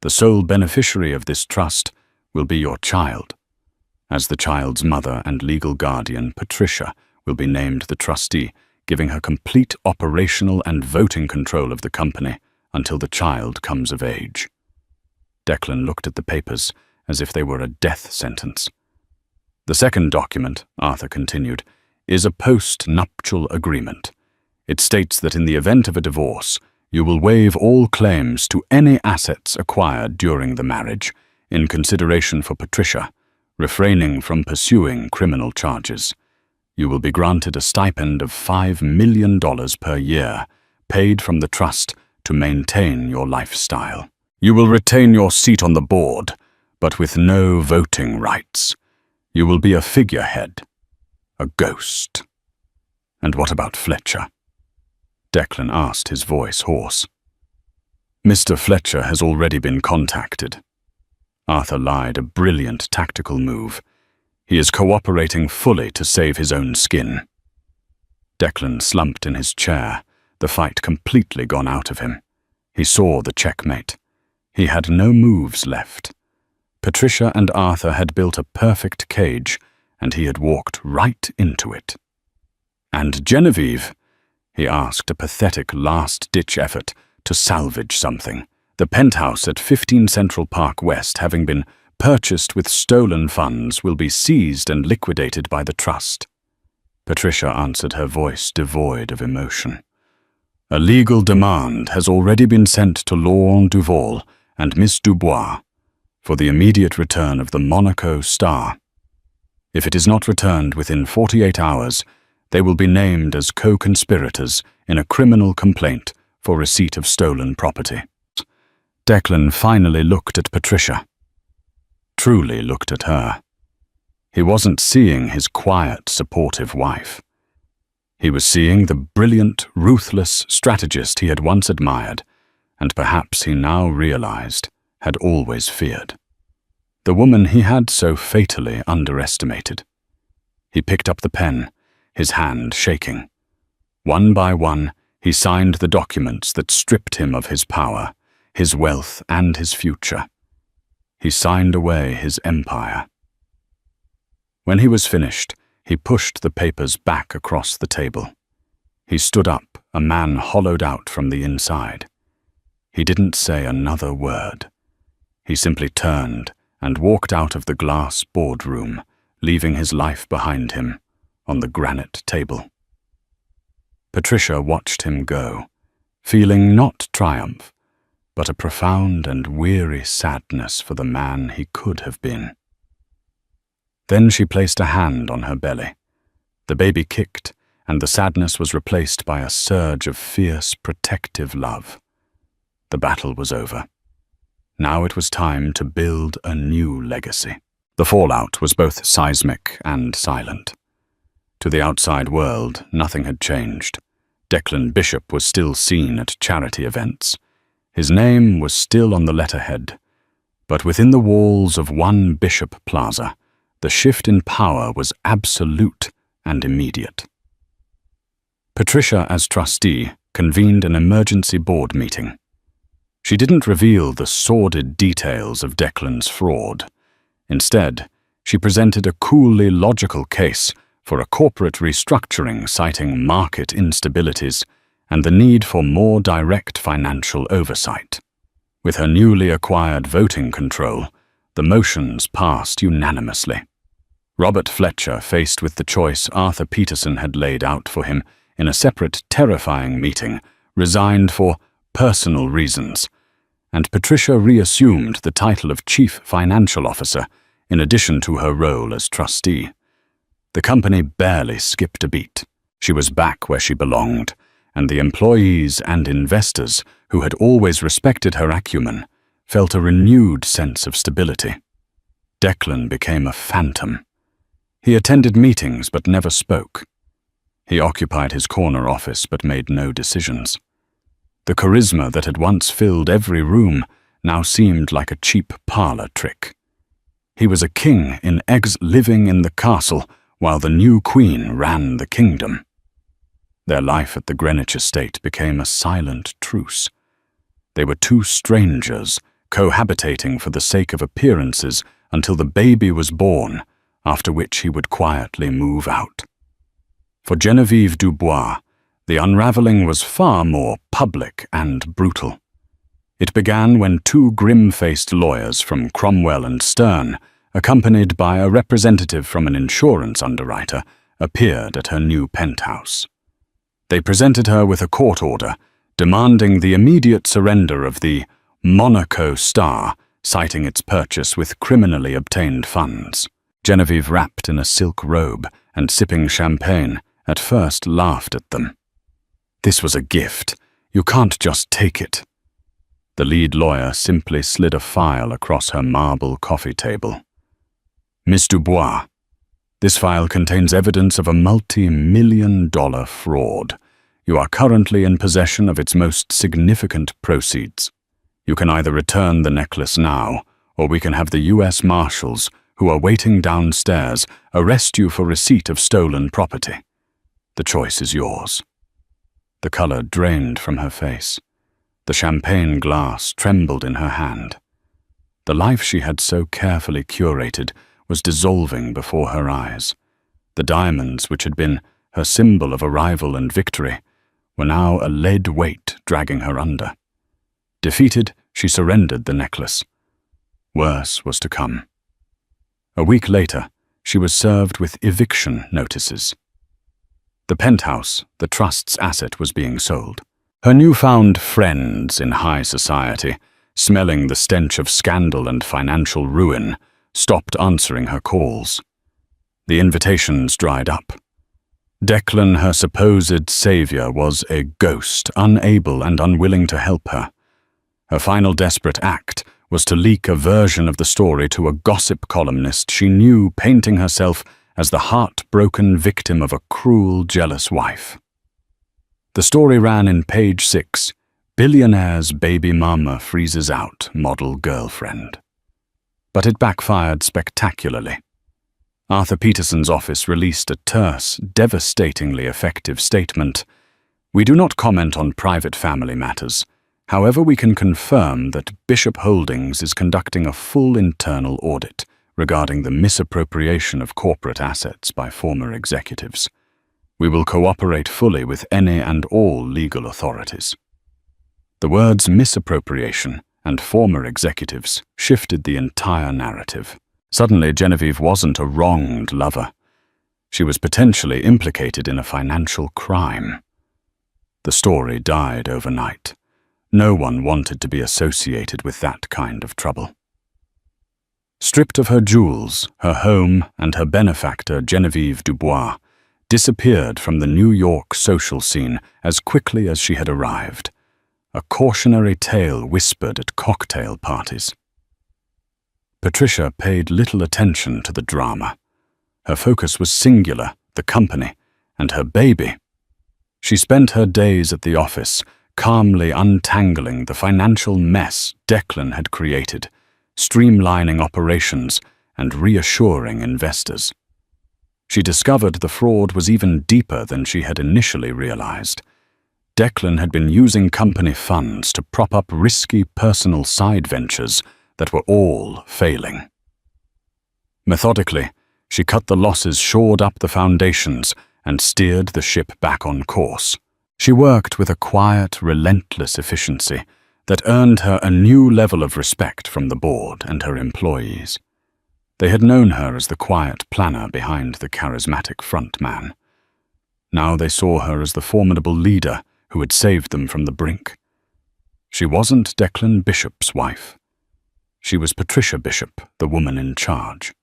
The sole beneficiary of this trust will be your child. As the child's mother and legal guardian, Patricia will be named the trustee, giving her complete operational and voting control of the company until the child comes of age." Declan looked at the papers as if they were a death sentence. "The second document," Arthur continued, "is a post-nuptial agreement. It states that in the event of a divorce, you will waive all claims to any assets acquired during the marriage in consideration for Patricia, refraining from pursuing criminal charges. You will be granted a stipend of $5 million per year, paid from the trust to maintain your lifestyle. You will retain your seat on the board, but with no voting rights. You will be a figurehead, a ghost." "And what about Fletcher?" Declan asked, his voice hoarse. "Mr. Fletcher has already been contacted." Arthur lied, a brilliant tactical move. "He is cooperating fully to save his own skin." Declan slumped in his chair, the fight completely gone out of him. He saw the checkmate. He had no moves left. Patricia and Arthur had built a perfect cage, and he had walked right into it. "And Genevieve?" he asked, a pathetic last-ditch effort to salvage something. "The penthouse at 15 Central Park West, having been purchased with stolen funds, will be seized and liquidated by the trust." Patricia answered, her voice devoid of emotion. "A legal demand has already been sent to Laurent Duval and Miss Dubois for the immediate return of the Monaco Star. If it is not returned within 48 hours, they will be named as co-conspirators in a criminal complaint for receipt of stolen property." Declan finally looked at Patricia. Truly looked at her. He wasn't seeing his quiet, supportive wife. He was seeing the brilliant, ruthless strategist he had once admired, and perhaps he now realized had always feared. The woman he had so fatally underestimated. He picked up the pen, his hand shaking. One by one, he signed the documents that stripped him of his power, his wealth, and his future. He signed away his empire. When he was finished, he pushed the papers back across the table. He stood up, a man hollowed out from the inside. He didn't say another word. He simply turned and walked out of the glass boardroom, leaving his life behind him on the granite table. Patricia watched him go, feeling not triumph, but a profound and weary sadness for the man he could have been. Then she placed a hand on her belly. The baby kicked, and the sadness was replaced by a surge of fierce, protective love. The battle was over. Now it was time to build a new legacy. The fallout was both seismic and silent. To the outside world, nothing had changed. Declan Bishop was still seen at charity events. His name was still on the letterhead. But within the walls of One Bishop Plaza, the shift in power was absolute and immediate. Patricia, as trustee, convened an emergency board meeting. She didn't reveal the sordid details of Declan's fraud. Instead, she presented a coolly logical case for a corporate restructuring, citing market instabilities and the need for more direct financial oversight. With her newly acquired voting control, the motions passed unanimously. Robert Fletcher, faced with the choice Arthur Peterson had laid out for him in a separate, terrifying meeting, resigned for personal reasons, and Patricia reassumed the title of Chief Financial Officer in addition to her role as trustee. The company barely skipped a beat. She was back where she belonged, and the employees and investors, who had always respected her acumen, felt a renewed sense of stability. Declan became a phantom. He attended meetings but never spoke. He occupied his corner office but made no decisions. The charisma that had once filled every room now seemed like a cheap parlor trick. He was a king in eggs living in the castle while the new queen ran the kingdom. Their life at the Greenwich estate became a silent truce. They were two strangers cohabitating for the sake of appearances until the baby was born, after which he would quietly move out. For Genevieve Dubois, the unraveling was far more public and brutal. It began when two grim-faced lawyers from Cromwell and Stern, accompanied by a representative from an insurance underwriter, appeared at her new penthouse. They presented her with a court order demanding the immediate surrender of the Monaco Star, citing its purchase with criminally obtained funds. Genevieve, wrapped in a silk robe and sipping champagne, at first laughed at them. "This was a gift. You can't just take it." The lead lawyer simply slid a file across her marble coffee table. "Miss Dubois, this file contains evidence of a multi-million-dollar fraud. You are currently in possession of its most significant proceeds. You can either return the necklace now, or we can have the U.S. Marshals, who are waiting downstairs, arrest you for receipt of stolen property. The choice is yours." The color drained from her face. The champagne glass trembled in her hand. The life she had so carefully curated was dissolving before her eyes. The diamonds, which had been her symbol of arrival and victory, were now a lead weight dragging her under. Defeated, she surrendered the necklace. Worse was to come. A week later, she was served with eviction notices. The penthouse, the trust's asset, was being sold. Her newfound friends in high society, smelling the stench of scandal and financial ruin, stopped answering her calls. The invitations dried up. Declan, her supposed savior, was a ghost, unable and unwilling to help her. Her final desperate act was to leak a version of the story to a gossip columnist she knew, painting herself as the heartbroken victim of a cruel, jealous wife. The story ran in page 6, "Billionaire's baby mama freezes out, model girlfriend." But it backfired spectacularly. Arthur Peterson's office released a terse, devastatingly effective statement. "We do not comment on private family matters. However, we can confirm that Bishop Holdings is conducting a full internal audit, regarding the misappropriation of corporate assets by former executives. We will cooperate fully with any and all legal authorities. The words misappropriation and former executives shifted the entire narrative. Suddenly, Genevieve wasn't a wronged lover. She was potentially implicated in a financial crime. The story died overnight. No one wanted to be associated with that kind of trouble. Stripped of her jewels, her home, and her benefactor, Genevieve Dubois, disappeared from the New York social scene as quickly as she had arrived. A cautionary tale whispered at cocktail parties. Patricia paid little attention to the drama. Her focus was singular, the company, and her baby. She spent her days at the office, calmly untangling the financial mess Declan had created, streamlining operations and reassuring investors. She discovered the fraud was even deeper than she had initially realized. Declan had been using company funds to prop up risky personal side ventures that were all failing. Methodically, she cut the losses, shored up the foundations, and steered the ship back on course. She worked with a quiet, relentless efficiency that earned her a new level of respect from the board and her employees. They had known her as the quiet planner behind the charismatic front man. Now they saw her as the formidable leader who had saved them from the brink. She wasn't Declan Bishop's wife. She was Patricia Bishop, the woman in charge.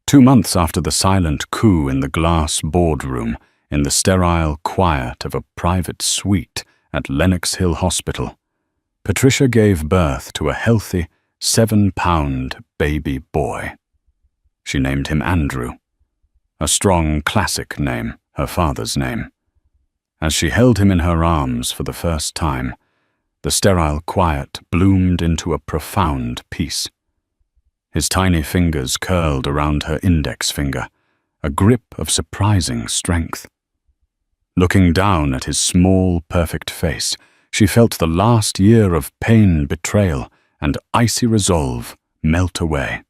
2 months after the silent coup in the glass boardroom, in the sterile quiet of a private suite at Lenox Hill Hospital, Patricia gave birth to a healthy 7-pound baby boy. She named him Andrew, a strong classic name, her father's name. As she held him in her arms for the first time, the sterile quiet bloomed into a profound peace. His tiny fingers curled around her index finger, a grip of surprising strength. Looking down at his small, perfect face, she felt the last year of pain, betrayal, and icy resolve melt away,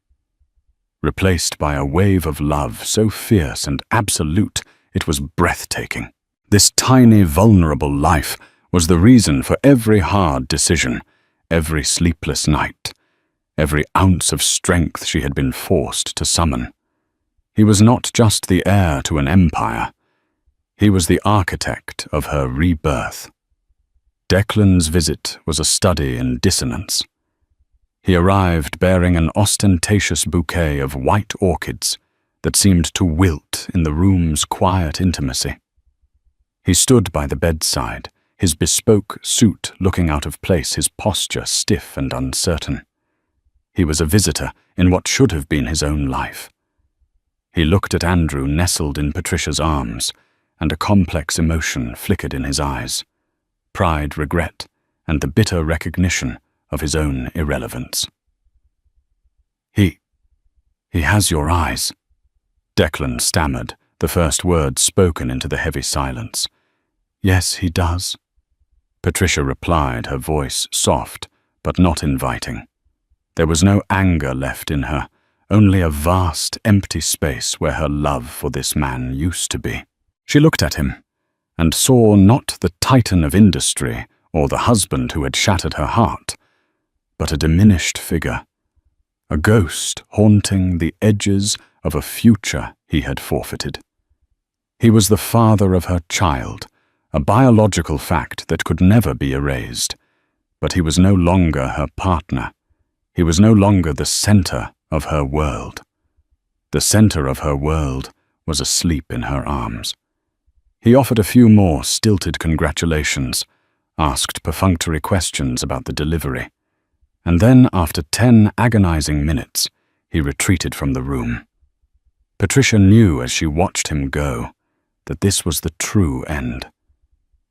replaced by a wave of love so fierce and absolute it was breathtaking. This tiny, vulnerable life was the reason for every hard decision, every sleepless night, every ounce of strength she had been forced to summon. He was not just the heir to an empire. He was the architect of her rebirth. Declan's visit was a study in dissonance. He arrived bearing an ostentatious bouquet of white orchids that seemed to wilt in the room's quiet intimacy. He stood by the bedside, his bespoke suit looking out of place, his posture stiff and uncertain. He was a visitor in what should have been his own life. He looked at Andrew nestled in Patricia's arms, and a complex emotion flickered in his eyes: pride, regret, and the bitter recognition of his own irrelevance. He has your eyes," Declan stammered, the first words spoken into the heavy silence. "Yes, he does," Patricia replied, her voice soft but not inviting. There was no anger left in her, only a vast, empty space where her love for this man used to be. She looked at him and saw not the titan of industry or the husband who had shattered her heart, but a diminished figure, a ghost haunting the edges of a future he had forfeited. He was the father of her child, a biological fact that could never be erased, but he was no longer her partner. He was no longer the center of her world. The center of her world was asleep in her arms. He offered a few more stilted congratulations, asked perfunctory questions about the delivery, and then, after 10 agonizing minutes, he retreated from the room. Patricia knew as she watched him go that this was the true end.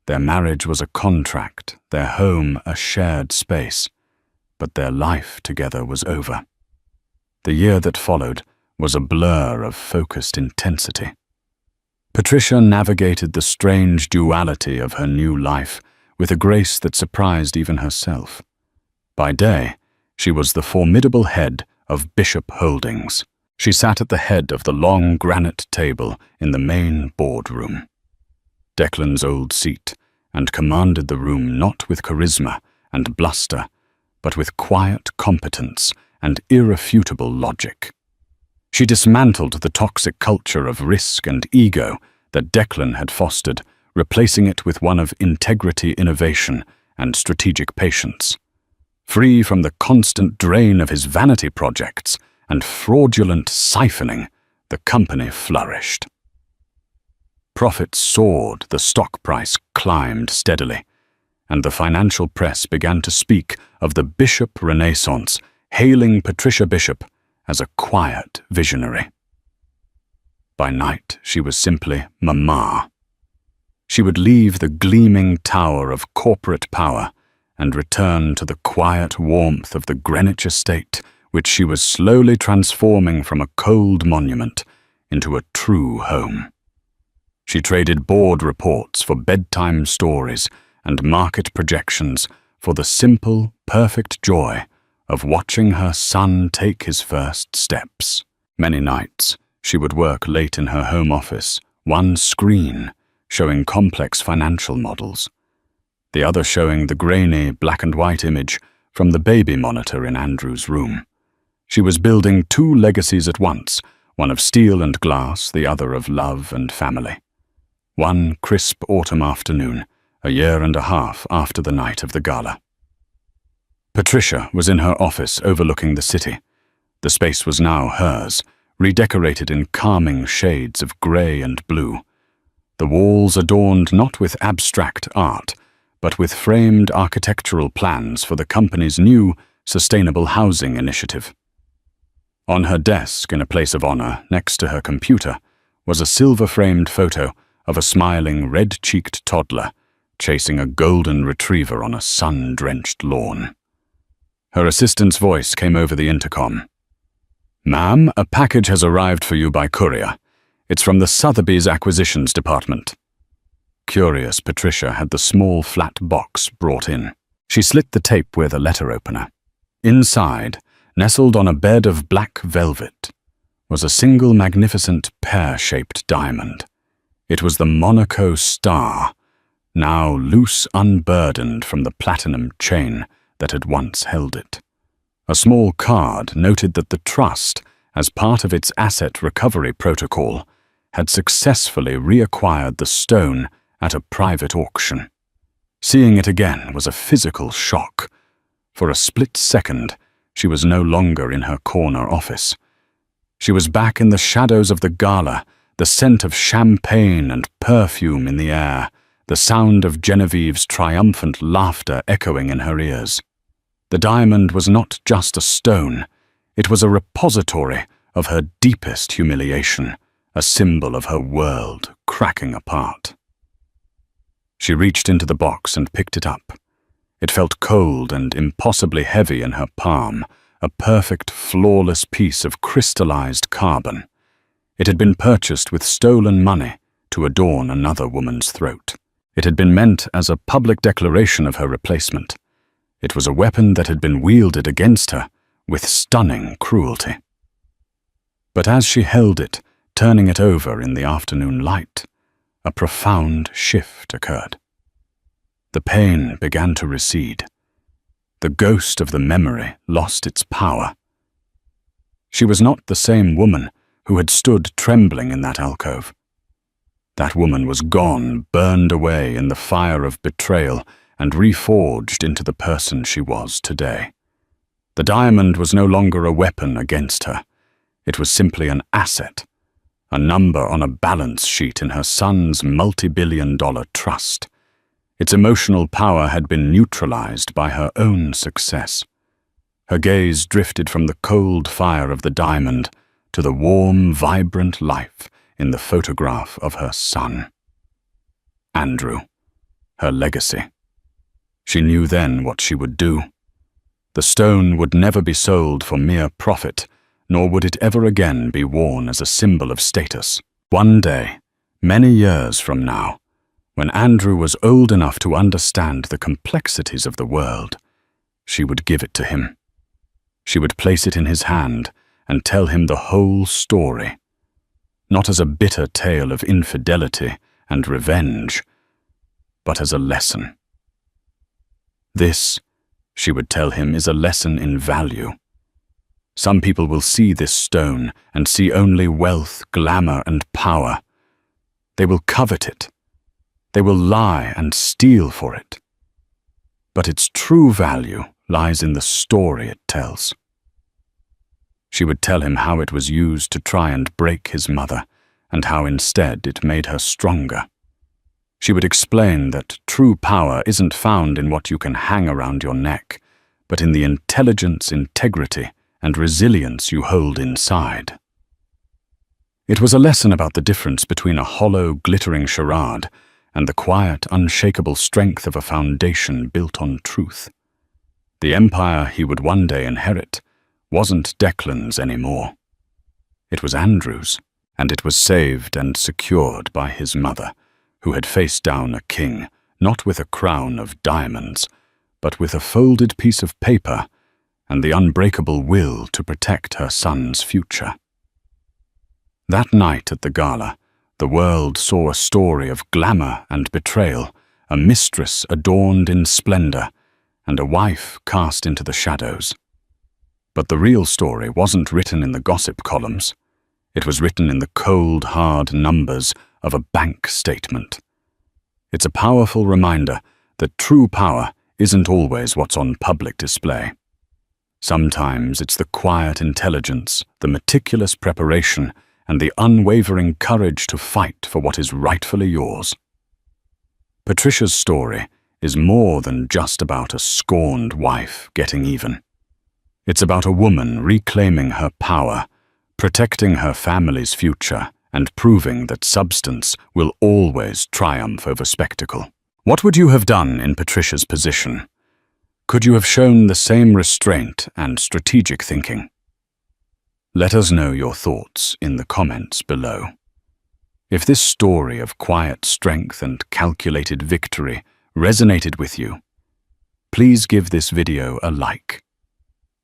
Their marriage was a contract, their home a shared space, but their life together was over. The year that followed was a blur of focused intensity. Patricia navigated the strange duality of her new life with a grace that surprised even herself. By day, she was the formidable head of Bishop Holdings. She sat at the head of the long granite table in the main boardroom, Declan's old seat, and commanded the room not with charisma and bluster, but with quiet competence and irrefutable logic. She dismantled the toxic culture of risk and ego that Declan had fostered, replacing it with one of integrity, innovation, and strategic patience. Free from the constant drain of his vanity projects and fraudulent siphoning, the company flourished. Profits soared, the stock price climbed steadily, and the financial press began to speak of the Bishop Renaissance, hailing Patricia Bishop as a quiet visionary. By night, she was simply Mama. She would leave the gleaming tower of corporate power and return to the quiet warmth of the Greenwich estate, which she was slowly transforming from a cold monument into a true home. She traded board reports for bedtime stories and market projections for the simple, perfect joy of watching her son take his first steps. Many nights, she would work late in her home office, one screen showing complex financial models, the other showing the grainy black and white image from the baby monitor in Andrew's room. She was building two legacies at once, one of steel and glass, the other of love and family. One crisp autumn afternoon, a year and a half after the night of the gala. Patricia was in her office overlooking the city. The space was now hers, redecorated in calming shades of grey and blue. The walls adorned not with abstract art, but with framed architectural plans for the company's new sustainable housing initiative. On her desk, in a place of honor next to her computer, was a silver-framed photo of a smiling, red-cheeked toddler chasing a golden retriever on a sun-drenched lawn. Her assistant's voice came over the intercom. "Ma'am, a package has arrived for you by courier. It's from the Sotheby's Acquisitions Department." Curious, Patricia had the small flat box brought in. She slit the tape with a letter opener. Inside, nestled on a bed of black velvet, was a single magnificent pear-shaped diamond. It was the Monaco star, now loose unburdened from the platinum chain that had once held it. A small card noted that the trust, as part of its asset recovery protocol, had successfully reacquired the stone at a private auction. Seeing it again was a physical shock. For a split second, she was no longer in her corner office. She was back in the shadows of the gala, the scent of champagne and perfume in the air, the sound of Genevieve's triumphant laughter echoing in her ears. The diamond was not just a stone, it was a repository of her deepest humiliation, a symbol of her world cracking apart. She reached into the box and picked it up. It felt cold and impossibly heavy in her palm, a perfect, flawless piece of crystallized carbon. It had been purchased with stolen money to adorn another woman's throat. It had been meant as a public declaration of her replacement. It was a weapon that had been wielded against her with stunning cruelty. But as she held it, turning it over in the afternoon light, a profound shift occurred. The pain began to recede. The ghost of the memory lost its power. She was not the same woman who had stood trembling in that alcove. That woman was gone, burned away in the fire of betrayal, and reforged into the person she was today. The diamond was no longer a weapon against her. It was simply an asset, a number on a balance sheet in her son's multi-billion-dollar trust. Its emotional power had been neutralized by her own success. Her gaze drifted from the cold fire of the diamond to the warm, vibrant life in the photograph of her son. Andrew, her legacy. She knew then what she would do. The stone would never be sold for mere profit, nor would it ever again be worn as a symbol of status. One day, many years from now, when Andrew was old enough to understand the complexities of the world, she would give it to him. She would place it in his hand and tell him the whole story, not as a bitter tale of infidelity and revenge, but as a lesson. This, she would tell him, is a lesson in value. Some people will see this stone and see only wealth, glamour, and power. They will covet it. They will lie and steal for it. But its true value lies in the story it tells. She would tell him how it was used to try and break his mother, and how instead it made her stronger. She would explain that true power isn't found in what you can hang around your neck, but in the intelligence, integrity, and resilience you hold inside. It was a lesson about the difference between a hollow, glittering charade and the quiet, unshakable strength of a foundation built on truth. The empire he would one day inherit wasn't Declan's anymore. It was Andrew's, and it was saved and secured by his mother, who had faced down a king, not with a crown of diamonds, but with a folded piece of paper and the unbreakable will to protect her son's future. That night at the gala, the world saw a story of glamour and betrayal, a mistress adorned in splendor, and a wife cast into the shadows. But the real story wasn't written in the gossip columns. It was written in the cold, hard numbers of a bank statement. It's a powerful reminder that true power isn't always what's on public display. Sometimes it's the quiet intelligence, the meticulous preparation, and the unwavering courage to fight for what is rightfully yours. Patricia's story is more than just about a scorned wife getting even. It's about a woman reclaiming her power, protecting her family's future, and proving that substance will always triumph over spectacle. What would you have done in Patricia's position? Could you have shown the same restraint and strategic thinking? Let us know your thoughts in the comments below. If this story of quiet strength and calculated victory resonated with you, please give this video a like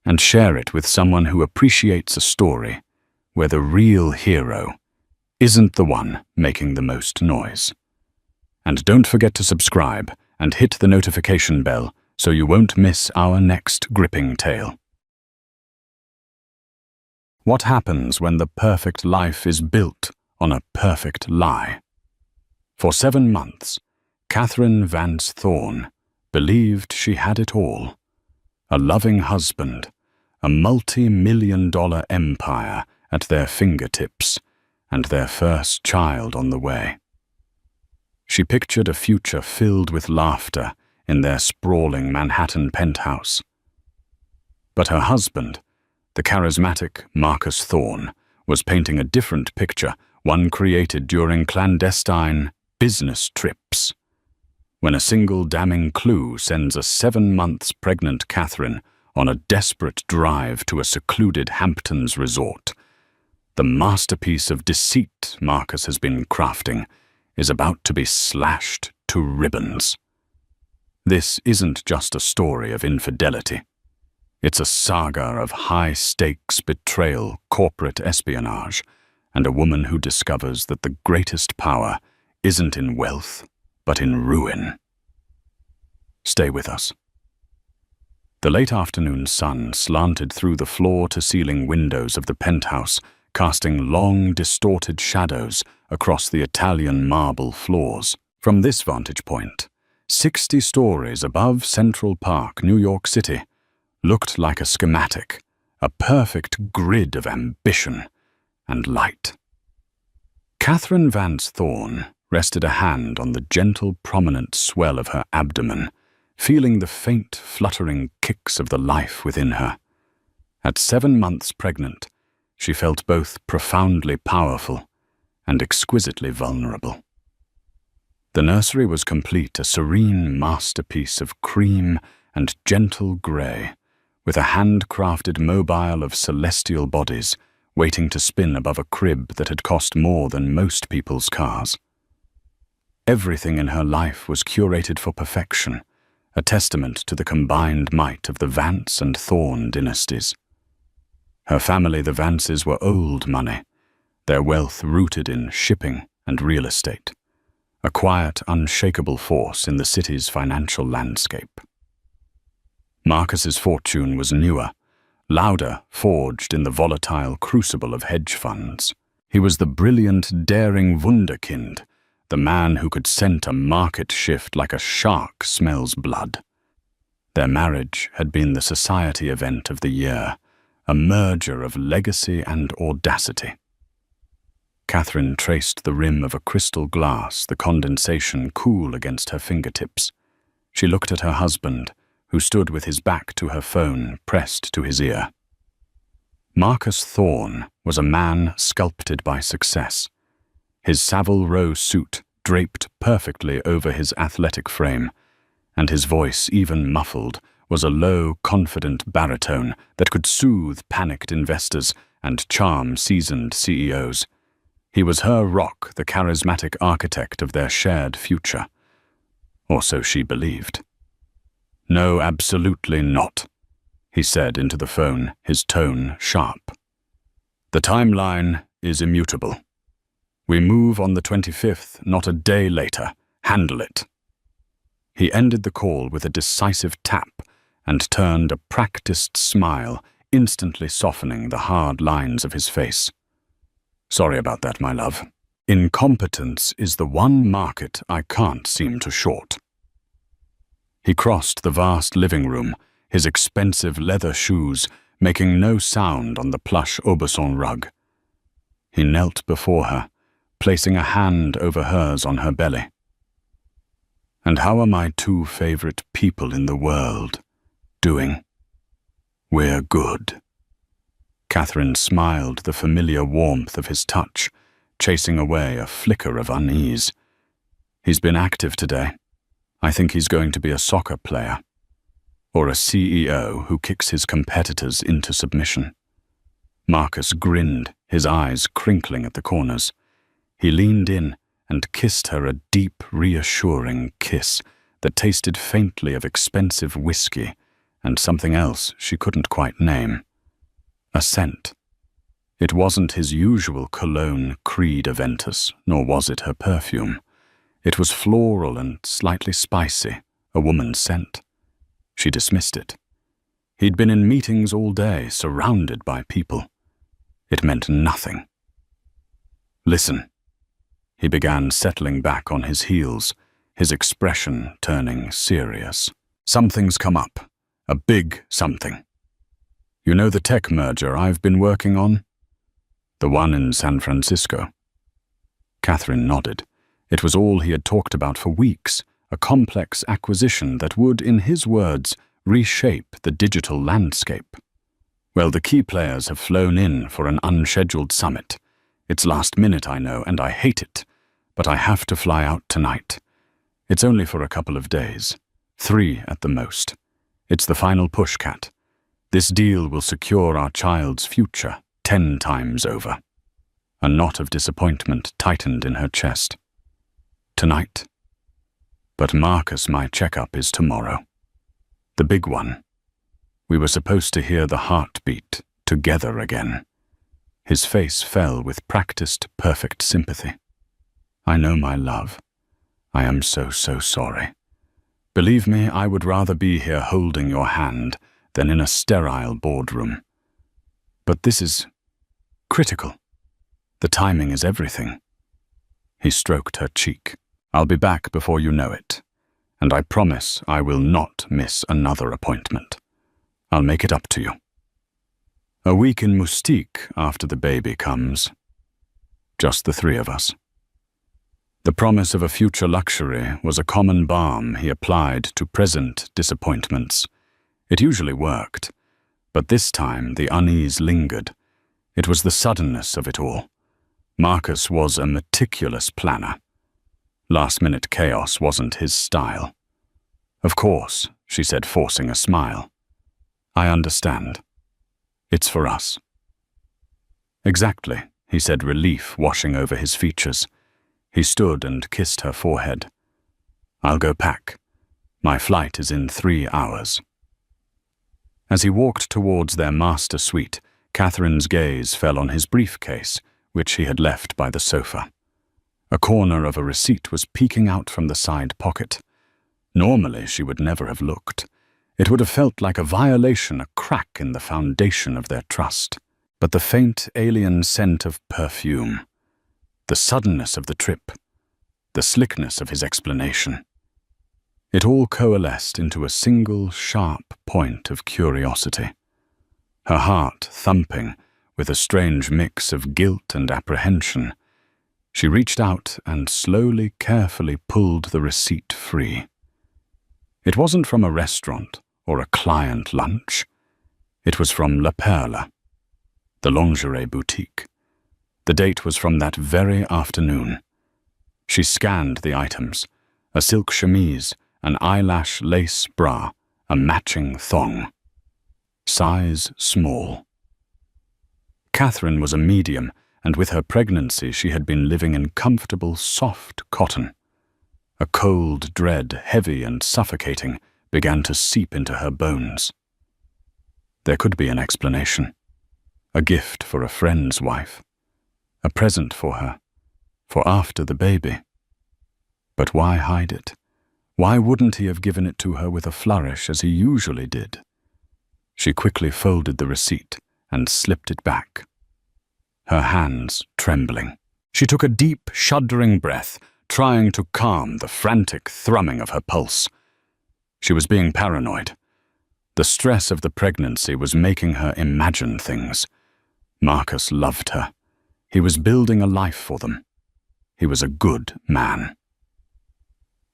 and share it with someone who appreciates a story where the real hero isn't the one making the most noise. And don't forget to subscribe and hit the notification bell so you won't miss our next gripping tale. What happens when the perfect life is built on a perfect lie? For 7 months, Catherine Vance Thorne believed she had it all. A loving husband, a multi-million-dollar empire at their fingertips, and their first child on the way. She pictured a future filled with laughter in their sprawling Manhattan penthouse. But her husband, the charismatic Marcus Thorne, was painting a different picture, one created during clandestine business trips. When a single damning clue sends a 7 months pregnant Catherine on a desperate drive to a secluded Hamptons resort, the masterpiece of deceit Marcus has been crafting is about to be slashed to ribbons. This isn't just a story of infidelity. It's a saga of high-stakes betrayal, corporate espionage, and a woman who discovers that the greatest power isn't in wealth, but in ruin. Stay with us. The late afternoon sun slanted through the floor-to-ceiling windows of the penthouse, casting long, distorted shadows across the Italian marble floors. From this vantage point, 60 stories above Central Park, New York City, looked like a schematic, a perfect grid of ambition and light. Catherine Vance Thorne rested a hand on the gentle, prominent swell of her abdomen, feeling the faint, fluttering kicks of the life within her. At 7 months pregnant, she felt both profoundly powerful and exquisitely vulnerable. The nursery was complete, a serene masterpiece of cream and gentle grey, with a handcrafted mobile of celestial bodies waiting to spin above a crib that had cost more than most people's cars. Everything in her life was curated for perfection, a testament to the combined might of the Vance and Thorne dynasties. Her family, the Vances, were old money, their wealth rooted in shipping and real estate, a quiet, unshakable force in the city's financial landscape. Marcus's fortune was newer, louder, forged in the volatile crucible of hedge funds. He was the brilliant, daring wunderkind, the man who could scent a market shift like a shark smells blood. Their marriage had been the society event of the year, a merger of legacy and audacity. Catherine traced the rim of a crystal glass, the condensation cool against her fingertips. She looked at her husband, who stood with his back to her phone, pressed to his ear. Marcus Thorne was a man sculpted by success. His Savile Row suit draped perfectly over his athletic frame, and his voice, even muffled, was a low, confident baritone that could soothe panicked investors and charm seasoned CEOs. He was her rock, the charismatic architect of their shared future. Or so she believed. "No, absolutely not," he said into the phone, his tone sharp. "The timeline is immutable. We move on the 25th, not a day later. Handle it." He ended the call with a decisive tap and turned a practiced smile, instantly softening the hard lines of his face. "Sorry about that, my love. Incompetence is the one market I can't seem to short." He crossed the vast living room, his expensive leather shoes making no sound on the plush Aubusson rug. He knelt before her, placing a hand over hers on her belly. "And how are my two favorite people in the world doing?" "We're good." Catherine smiled the familiar warmth of his touch, chasing away a flicker of unease. "He's been active today. I think he's going to be a soccer player. Or a CEO who kicks his competitors into submission." Marcus grinned, his eyes crinkling at the corners. He leaned in and kissed her a deep, reassuring kiss that tasted faintly of expensive whiskey and something else she couldn't quite name. A scent. It wasn't his usual cologne Creed Aventus, nor was it her perfume. It was floral and slightly spicy, a woman's scent. She dismissed it. He'd been in meetings all day, surrounded by people. It meant nothing. "Listen." He began settling back on his heels, his expression turning serious. "Something's come up. A big something. You know the tech merger I've been working on? The one in San Francisco?" Catherine nodded. It was all he had talked about for weeks, a complex acquisition that would, in his words, reshape the digital landscape. "Well, the key players have flown in for an unscheduled summit. It's last minute, I know, and I hate it, but I have to fly out tonight. It's only for a couple of days. 3 at the most. It's the final push, Kat. This deal will secure our child's future 10 times over." A knot of disappointment tightened in her chest. "Tonight? But Marcus, my checkup is tomorrow. The big one. We were supposed to hear the heartbeat together again." His face fell with practiced, perfect sympathy. "I know, my love. I am so sorry. Believe me, I would rather be here holding your hand than in a sterile boardroom. But this is critical. The timing is everything." He stroked her cheek. "I'll be back before you know it, and I promise I will not miss another appointment. I'll make it up to you. A week in Moustique after the baby comes. Just the 3 of us." The promise of a future luxury was a common balm he applied to present disappointments. It usually worked, but this time the unease lingered. It was the suddenness of it all. Marcus was a meticulous planner. Last-minute chaos wasn't his style. "Of course," she said, forcing a smile. "I understand. It's for us." "Exactly," he said, relief washing over his features. He stood and kissed her forehead. "I'll go pack. My flight is in 3 hours." As he walked towards their master suite, Catherine's gaze fell on his briefcase, which he had left by the sofa. A corner of a receipt was peeking out from the side pocket. Normally, she would never have looked. It would have felt like a violation, a crack in the foundation of their trust. But the faint alien scent of perfume, the suddenness of the trip, the slickness of his explanation, it all coalesced into a single sharp point of curiosity. Her heart thumping with a strange mix of guilt and apprehension, she reached out and slowly, carefully pulled the receipt free. It wasn't from a restaurant or a client lunch. It was from La Perla, the lingerie boutique. The date was from that very afternoon. She scanned the items: a silk chemise, an eyelash lace bra, a matching thong. Size small. Catherine was a medium, and with her pregnancy she had been living in comfortable, soft cotton. A cold dread, heavy and suffocating, began to seep into her bones. There could be an explanation. A gift for a friend's wife. A present for her, for after the baby. But why hide it? Why wouldn't he have given it to her with a flourish as he usually did? She quickly folded the receipt and slipped it back, her hands trembling. She took a deep, shuddering breath, trying to calm the frantic thrumming of her pulse. She was being paranoid. The stress of the pregnancy was making her imagine things. Marcus loved her. He was building a life for them. He was a good man.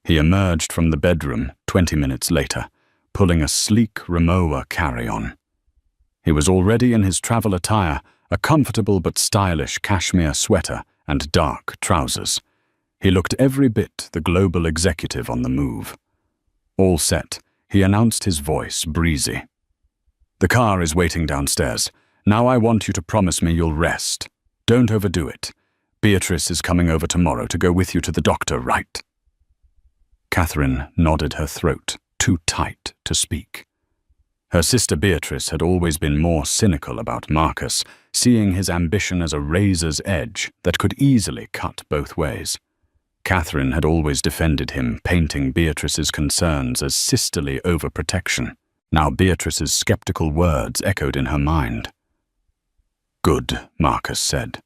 He emerged from the bedroom 20 minutes later, pulling a sleek Rimowa carry-on. He was already in his travel attire, a comfortable but stylish cashmere sweater and dark trousers. He looked every bit the global executive on the move. All set, he announced, his voice breezy. "The car is waiting downstairs. Now I want you to promise me you'll rest. Don't overdo it. Beatrice is coming over tomorrow to go with you to the doctor, right?" Catherine nodded, her throat too tight to speak. Her sister Beatrice had always been more cynical about Marcus, seeing his ambition as a razor's edge that could easily cut both ways. Catherine had always defended him, painting Beatrice's concerns as sisterly overprotection. Now Beatrice's skeptical words echoed in her mind. "Good," Marcus said.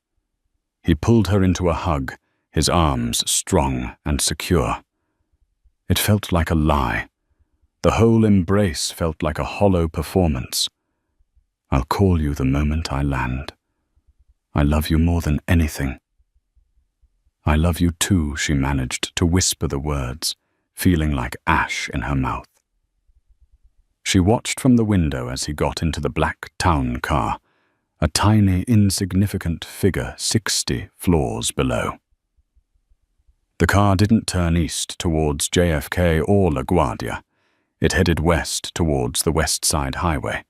He pulled her into a hug, his arms strong and secure. It felt like a lie. The whole embrace felt like a hollow performance. "I'll call you the moment I land. I love you more than anything." "I love you too," she managed to whisper the words, feeling like ash in her mouth. She watched from the window as he got into the black town car, a tiny, insignificant figure 60 floors below. The car didn't turn east towards JFK or LaGuardia. It headed west towards the West Side Highway,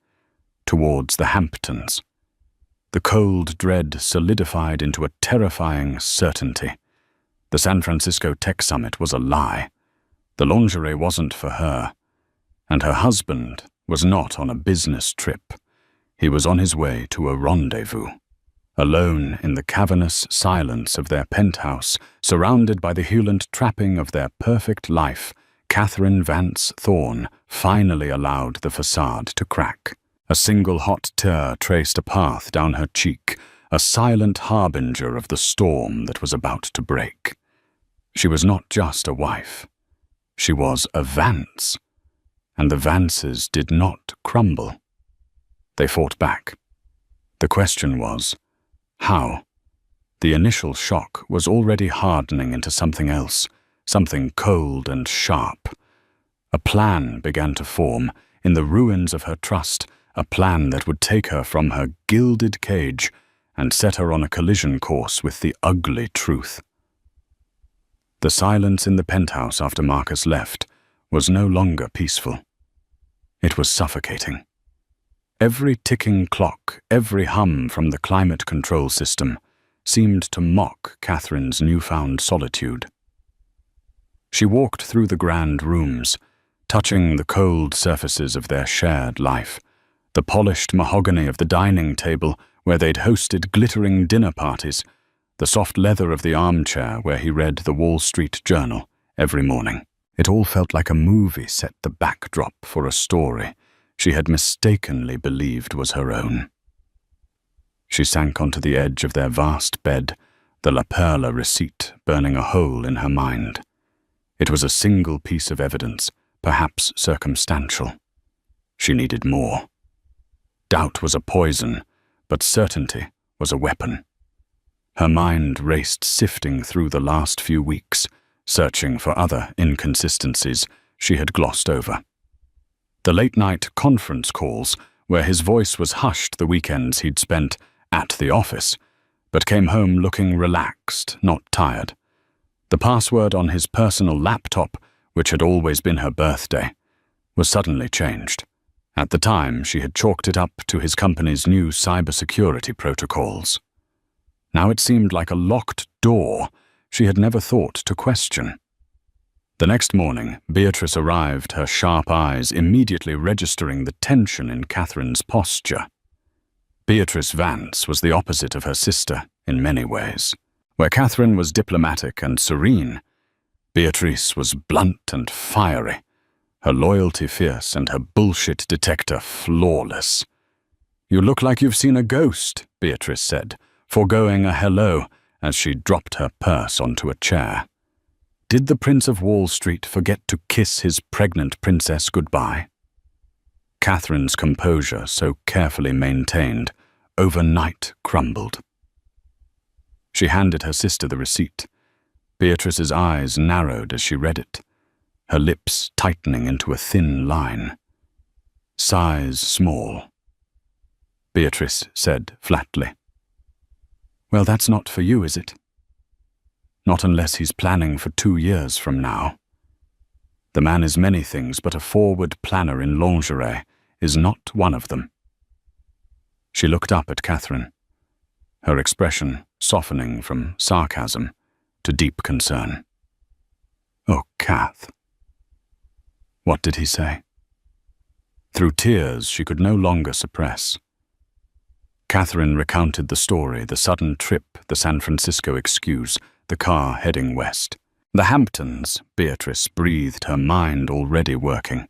towards the Hamptons. The cold dread solidified into a terrifying certainty. The San Francisco Tech Summit was a lie. The lingerie wasn't for her. And her husband was not on a business trip. He was on his way to a rendezvous. Alone in the cavernous silence of their penthouse, surrounded by the Hewland trapping of their perfect life, Catherine Vance Thorne finally allowed the facade to crack. A single hot tear traced a path down her cheek, a silent harbinger of the storm that was about to break. She was not just a wife. She was a Vance. And the Vances did not crumble. They fought back. The question was, how? The initial shock was already hardening into something else, something cold and sharp. A plan began to form in the ruins of her trust, a plan that would take her from her gilded cage and set her on a collision course with the ugly truth. The silence in the penthouse after Marcus left was no longer peaceful. It was suffocating. Every ticking clock, every hum from the climate control system seemed to mock Catherine's newfound solitude. She walked through the grand rooms, touching the cold surfaces of their shared life, The polished mahogany of the dining table where they'd hosted glittering dinner parties, the soft leather of the armchair where he read the Wall Street Journal every morning. It all felt like a movie set the backdrop for a story she had mistakenly believed was her own. She sank onto the edge of their vast bed, the La Perla receipt burning a hole in her mind. It was a single piece of evidence, perhaps circumstantial. She needed more. Doubt was a poison, but certainty was a weapon. Her mind raced sifting through the last few weeks, searching for other inconsistencies she had glossed over. The late-night conference calls, where his voice was hushed the weekends he'd spent at the office, but came home looking relaxed, not tired. The password on his personal laptop, which had always been her birthday, was suddenly changed. At the time, she had chalked it up to his company's new cybersecurity protocols. Now it seemed like a locked door she had never thought to question. The next morning, Beatrice arrived, her sharp eyes immediately registering the tension in Catherine's posture. Beatrice Vance was the opposite of her sister in many ways. Where Catherine was diplomatic and serene, Beatrice was blunt and fiery, her loyalty fierce and her bullshit detector flawless. "You look like you've seen a ghost," Beatrice said, foregoing a hello as she dropped her purse onto a chair. Did the Prince of Wall Street forget to kiss his pregnant princess goodbye? Catherine's composure, so carefully maintained, overnight crumbled. She handed her sister the receipt. Beatrice's eyes narrowed as she read it, her lips tightening into a thin line. "Size small," Beatrice said flatly. "Well, that's not for you, is it? Not unless he's planning for 2 years from now. The man is many things, but a forward planner in lingerie is not one of them." She looked up at Catherine, her expression softening from sarcasm to deep concern. "Oh, Kath." What did he say? Through tears she could no longer suppress. Catherine recounted the story, the sudden trip, the San Francisco excuse, the car heading west. The Hamptons, Beatrice breathed, her mind already working.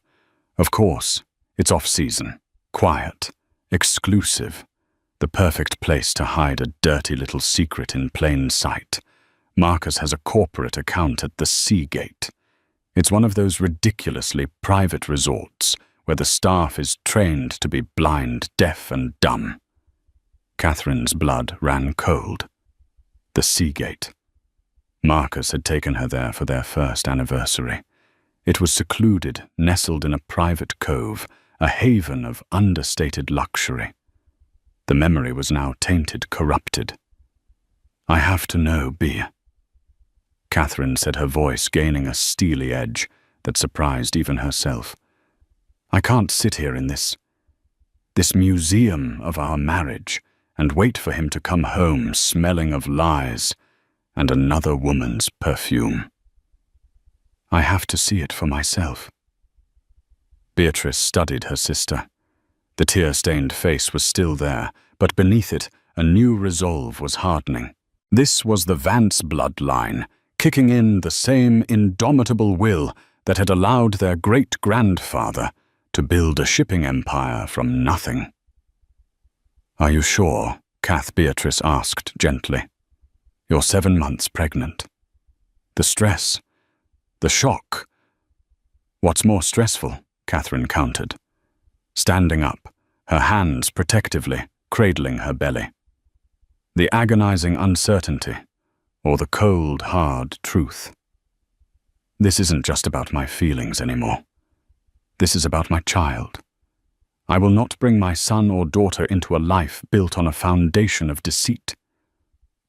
Of course, it's off-season, quiet, exclusive, the perfect place to hide a dirty little secret in plain sight. Marcus has a corporate account at the Seagate. It's one of those ridiculously private resorts where the staff is trained to be blind, deaf, and dumb. Catherine's blood ran cold. The Seagate. Marcus had taken her there for their first anniversary. It was secluded, nestled in a private cove, a haven of understated luxury. The memory was now tainted, corrupted. "I have to know, Bea," Catherine said, her voice gaining a steely edge that surprised even herself. "I can't sit here in this museum of our marriage and wait for him to come home smelling of lies and another woman's perfume. I have to see it for myself." Beatrice studied her sister. The tear-stained face was still there, but beneath it, a new resolve was hardening. This was the Vance bloodline, kicking in the same indomitable will that had allowed their great-grandfather to build a shipping empire from nothing. "Are you sure?" Kath Beatrice asked gently. "You're 7 months pregnant. The stress, the shock." "What's more stressful?" Catherine countered, standing up, her hands protectively cradling her belly. "The agonizing uncertainty, or the cold, hard truth? This isn't just about my feelings anymore. This is about my child. I will not bring my son or daughter into a life built on a foundation of deceit.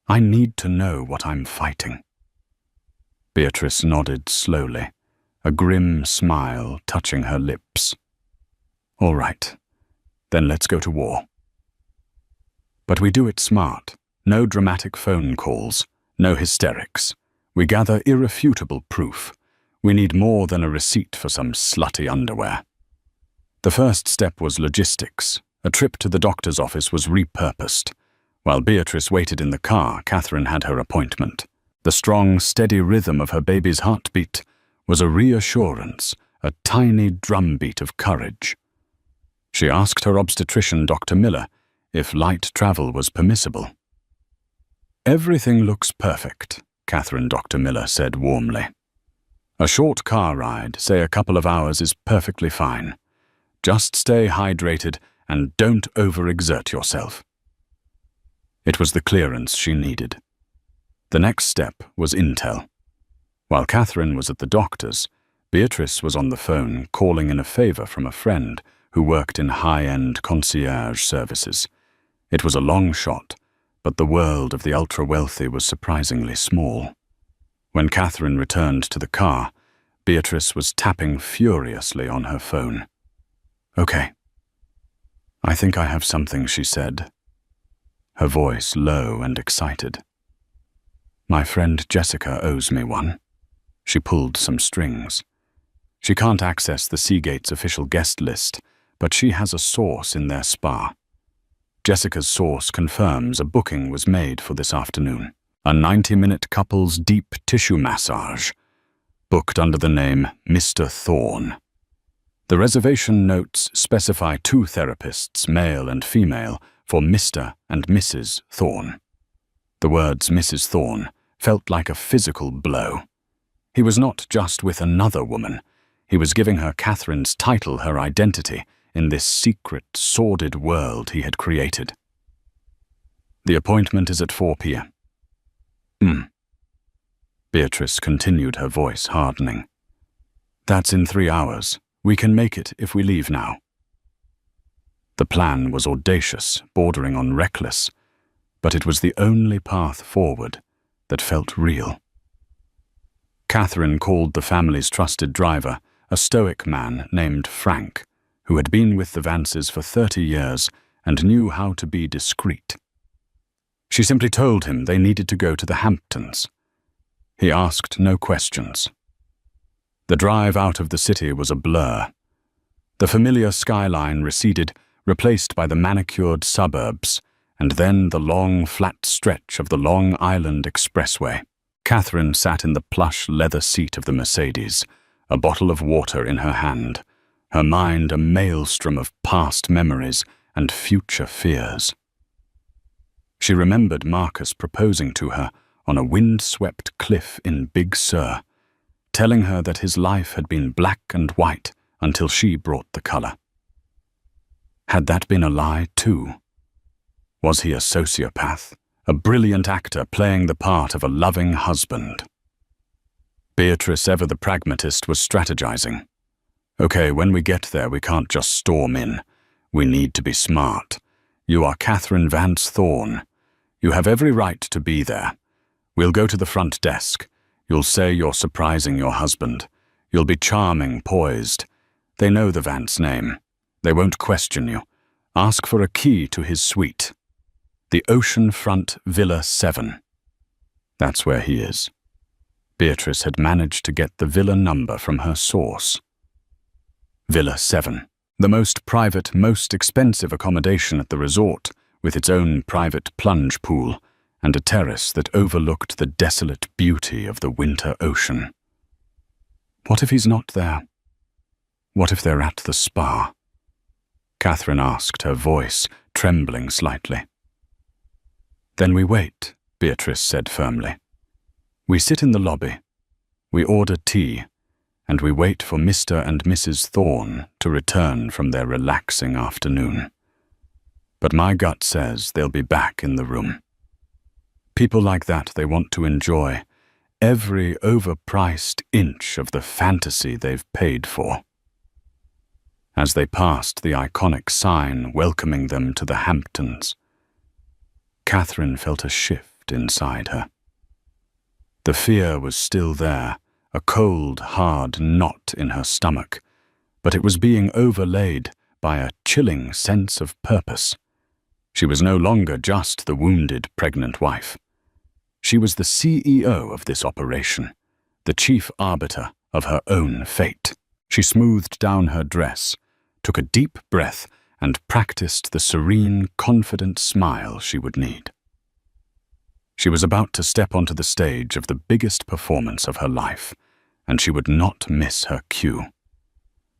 I need to know what I'm fighting." Beatrice nodded slowly, a grim smile touching her lips. "All right, then let's go to war. But we do it smart. No dramatic phone calls, no hysterics. We gather irrefutable proof. We need more than a receipt for some slutty underwear." The first step was logistics. A trip to the doctor's office was repurposed. While Beatrice waited in the car, Catherine had her appointment. The strong, steady rhythm of her baby's heartbeat was a reassurance, a tiny drumbeat of courage. She asked her obstetrician, Dr. Miller, if light travel was permissible. "Everything looks perfect," Catherine Dr. Miller said warmly. "A short car ride, say a couple of hours, is perfectly fine. Just stay hydrated and don't overexert yourself." It was the clearance she needed. The next step was intel. While Catherine was at the doctor's, Beatrice was on the phone calling in a favor from a friend who worked in high-end concierge services. It was a long shot, but the world of the ultra-wealthy was surprisingly small. When Catherine returned to the car, Beatrice was tapping furiously on her phone. "Okay. I think I have something," she said, her voice low and excited. "My friend Jessica owes me one." She pulled some strings. "She can't access the Seagate's official guest list, but she has a source in their spa. Jessica's source confirms a booking was made for this afternoon. A 90-minute couple's deep tissue massage, booked under the name Mr. Thorne. The reservation notes specify 2 therapists, male and female, for Mr. and Mrs. Thorne." The words Mrs. Thorne felt like a physical blow. He was not just with another woman. He was giving her Catherine's title, her identity, in this secret, sordid world he had created. "The appointment is at 4 p.m. Beatrice continued, her voice hardening. "That's in 3 hours. We can make it if we leave now." The plan was audacious, bordering on reckless, but it was the only path forward that felt real. Catherine called the family's trusted driver, a stoic man named Frank, who had been with the Vances for 30 years and knew how to be discreet. She simply told him they needed to go to the Hamptons. He asked no questions. The drive out of the city was a blur. The familiar skyline receded, replaced by the manicured suburbs, and then the long, flat stretch of the Long Island Expressway. Catherine sat in the plush leather seat of the Mercedes, a bottle of water in her hand, her mind a maelstrom of past memories and future fears. She remembered Marcus proposing to her on a wind-swept cliff in Big Sur, telling her that his life had been black and white until she brought the color. Had that been a lie, too? Was he a sociopath, a brilliant actor playing the part of a loving husband? Beatrice, ever the pragmatist, was strategizing. "Okay, when we get there, we can't just storm in. We need to be smart. You are Catherine Vance Thorne. You have every right to be there. We'll go to the front desk. You'll say you're surprising your husband. You'll be charming, poised. They know the Vance name. They won't question you. Ask for a key to his suite. The Oceanfront Villa 7. That's where he is." Beatrice had managed to get the villa number from her source. Villa 7, the most private, most expensive accommodation at the resort, with its own private plunge pool and a terrace that overlooked the desolate beauty of the winter ocean. What if he's not there? What if they're at the spa? Catherine asked, her voice trembling slightly. "Then we wait," Beatrice said firmly. "We sit in the lobby. We order tea, and we wait for Mr. and Mrs. Thorne to return from their relaxing afternoon. But my gut says they'll be back in the room. People like that, they want to enjoy every overpriced inch of the fantasy they've paid for." As they passed the iconic sign welcoming them to the Hamptons, Catherine felt a shift inside her. The fear was still there, a cold, hard knot in her stomach, but it was being overlaid by a chilling sense of purpose. She was no longer just the wounded pregnant wife. She was the CEO of this operation, the chief arbiter of her own fate. She smoothed down her dress, took a deep breath, and practiced the serene, confident smile she would need. She was about to step onto the stage of the biggest performance of her life, and she would not miss her cue.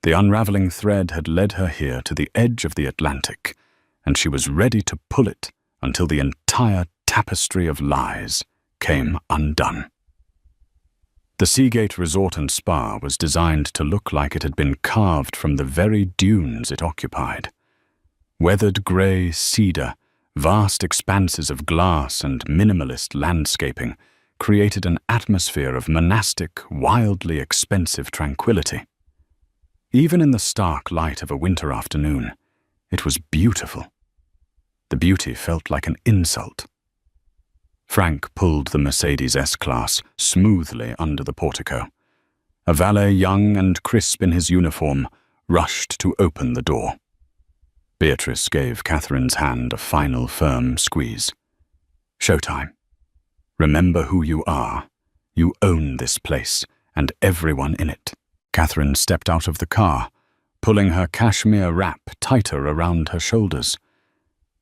The unraveling thread had led her here to the edge of the Atlantic, and she was ready to pull it until the entire tapestry of lies came undone. The Seagate Resort and Spa was designed to look like it had been carved from the very dunes it occupied. Weathered grey cedar, vast expanses of glass and minimalist landscaping created an atmosphere of monastic, wildly expensive tranquility. Even in the stark light of a winter afternoon, it was beautiful. The beauty felt like an insult. Frank pulled the Mercedes S-Class smoothly under the portico. A valet, young and crisp in his uniform, rushed to open the door. Beatrice gave Catherine's hand a final firm squeeze. "Showtime. Remember who you are. You own this place and everyone in it." Catherine stepped out of the car, pulling her cashmere wrap tighter around her shoulders.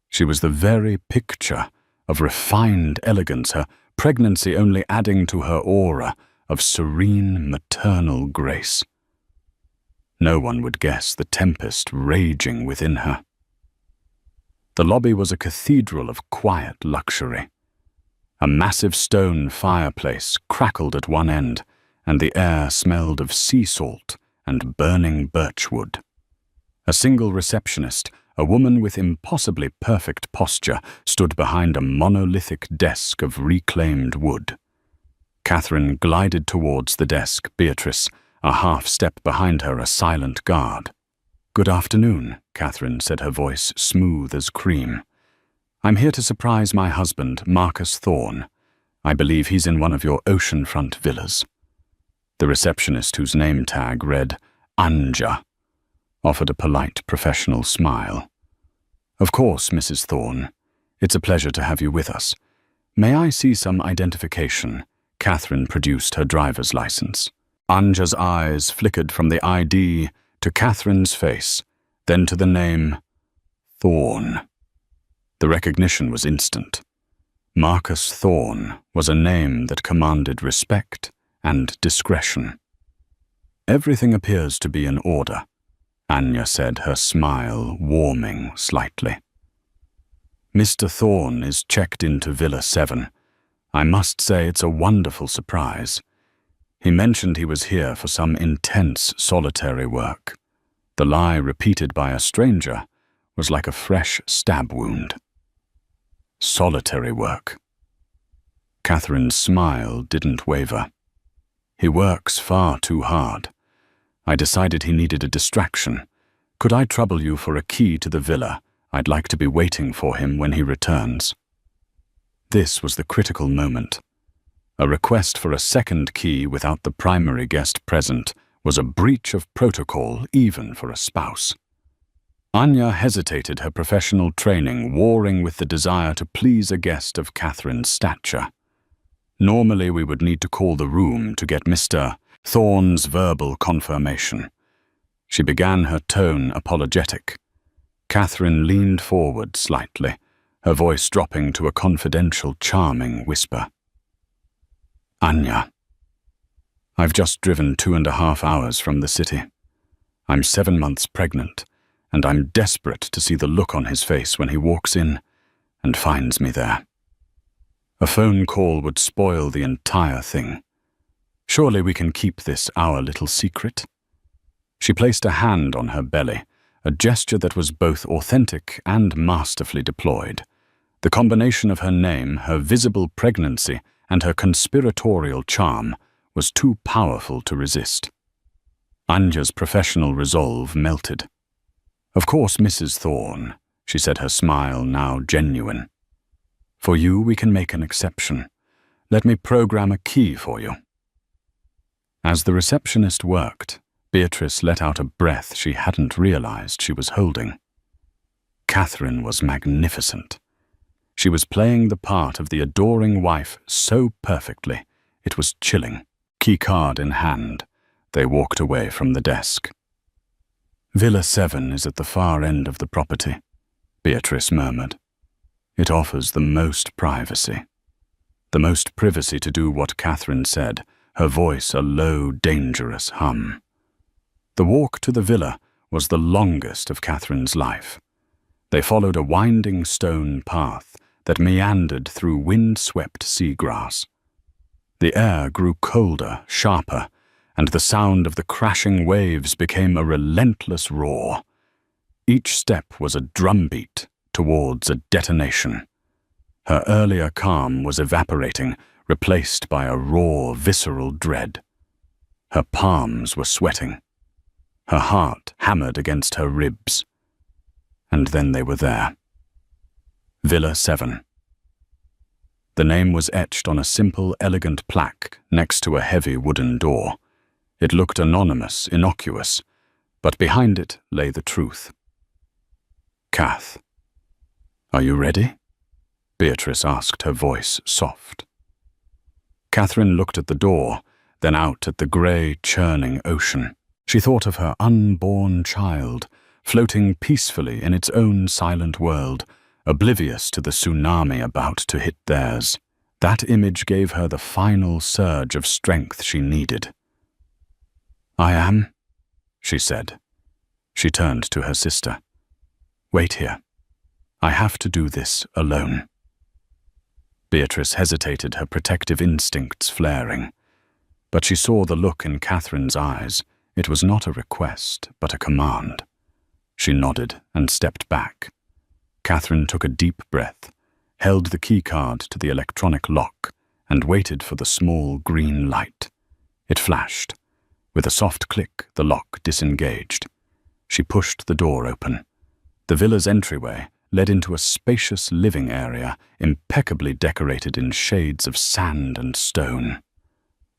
She was the very picture of refined elegance, her pregnancy only adding to her aura of serene maternal grace. No one would guess the tempest raging within her. The lobby was a cathedral of quiet luxury. A massive stone fireplace crackled at one end, and the air smelled of sea salt and burning birchwood. A single receptionist, a woman with impossibly perfect posture, stood behind a monolithic desk of reclaimed wood. Catherine glided towards the desk, Beatrice, a half step behind her, a silent guard. "Good afternoon," Catherine said, her voice smooth as cream. "I'm here to surprise my husband, Marcus Thorne. I believe he's in one of your oceanfront villas." The receptionist, whose name tag read Anja, offered a polite professional smile. "Of course, Mrs. Thorne. It's a pleasure to have you with us. May I see some identification?" Catherine produced her driver's license. Anja's eyes flickered from the ID to Catherine's face, then to the name Thorne. The recognition was instant. Marcus Thorne was a name that commanded respect and discretion. "Everything appears to be in order," Anya said, her smile warming slightly. "Mr. Thorne is checked into Villa 7. I must say it's a wonderful surprise. He mentioned he was here for some intense solitary work. The lie repeated by a stranger was like a fresh stab wound." Solitary work. Catherine's smile didn't waver. "He works far too hard. I decided he needed a distraction. Could I trouble you for a key to the villa? I'd like to be waiting for him when he returns." This was the critical moment. A request for a second key without the primary guest present was a breach of protocol even for a spouse. Anya hesitated, her professional training warring with the desire to please a guest of Catherine's stature. Normally we would need to call the room to get Mr. Thorne's verbal confirmation. She began, her tone apologetic. Catherine leaned forward slightly, her voice dropping to a confidential, charming whisper. "Anya, I've just driven 2.5 hours from the city. I'm 7 months pregnant, and I'm desperate to see the look on his face when he walks in and finds me there. A phone call would spoil the entire thing. Surely we can keep this our little secret?" She placed a hand on her belly, a gesture that was both authentic and masterfully deployed. The combination of her name, her visible pregnancy, and her conspiratorial charm was too powerful to resist. Anja's professional resolve melted. "Of course, Mrs. Thorne," she said, her smile now genuine. "For you, we can make an exception. Let me program a key for you." As the receptionist worked, Beatrice let out a breath she hadn't realized she was holding. Catherine was magnificent. She was playing the part of the adoring wife so perfectly, it was chilling. Key card in hand, they walked away from the desk. Villa 7 is at the far end of the property, Beatrice murmured. It offers the most privacy. The most privacy to do what Catherine said, her voice a low, dangerous hum. The walk to the villa was the longest of Catherine's life. They followed a winding stone path that meandered through wind-swept seagrass. The air grew colder, sharper, and the sound of the crashing waves became a relentless roar. Each step was a drumbeat towards a detonation. Her earlier calm was evaporating, replaced by a raw, visceral dread. Her palms were sweating. Her heart hammered against her ribs. And then they were there. Villa 7. The name was etched on a simple, elegant plaque next to a heavy wooden door. It looked anonymous, innocuous, but behind it lay the truth. Kath. Are you ready? Beatrice asked, her voice soft. Catherine looked at the door, then out at the grey, churning ocean. She thought of her unborn child, floating peacefully in its own silent world, oblivious to the tsunami about to hit theirs. That image gave her the final surge of strength she needed. I am, she said. She turned to her sister. Wait here. I have to do this alone. Beatrice hesitated, her protective instincts flaring. But she saw the look in Catherine's eyes. It was not a request, but a command. She nodded and stepped back. Catherine took a deep breath, held the keycard to the electronic lock, and waited for the small green light. It flashed. With a soft click, the lock disengaged. She pushed the door open. The villa's entryway led into a spacious living area, impeccably decorated in shades of sand and stone.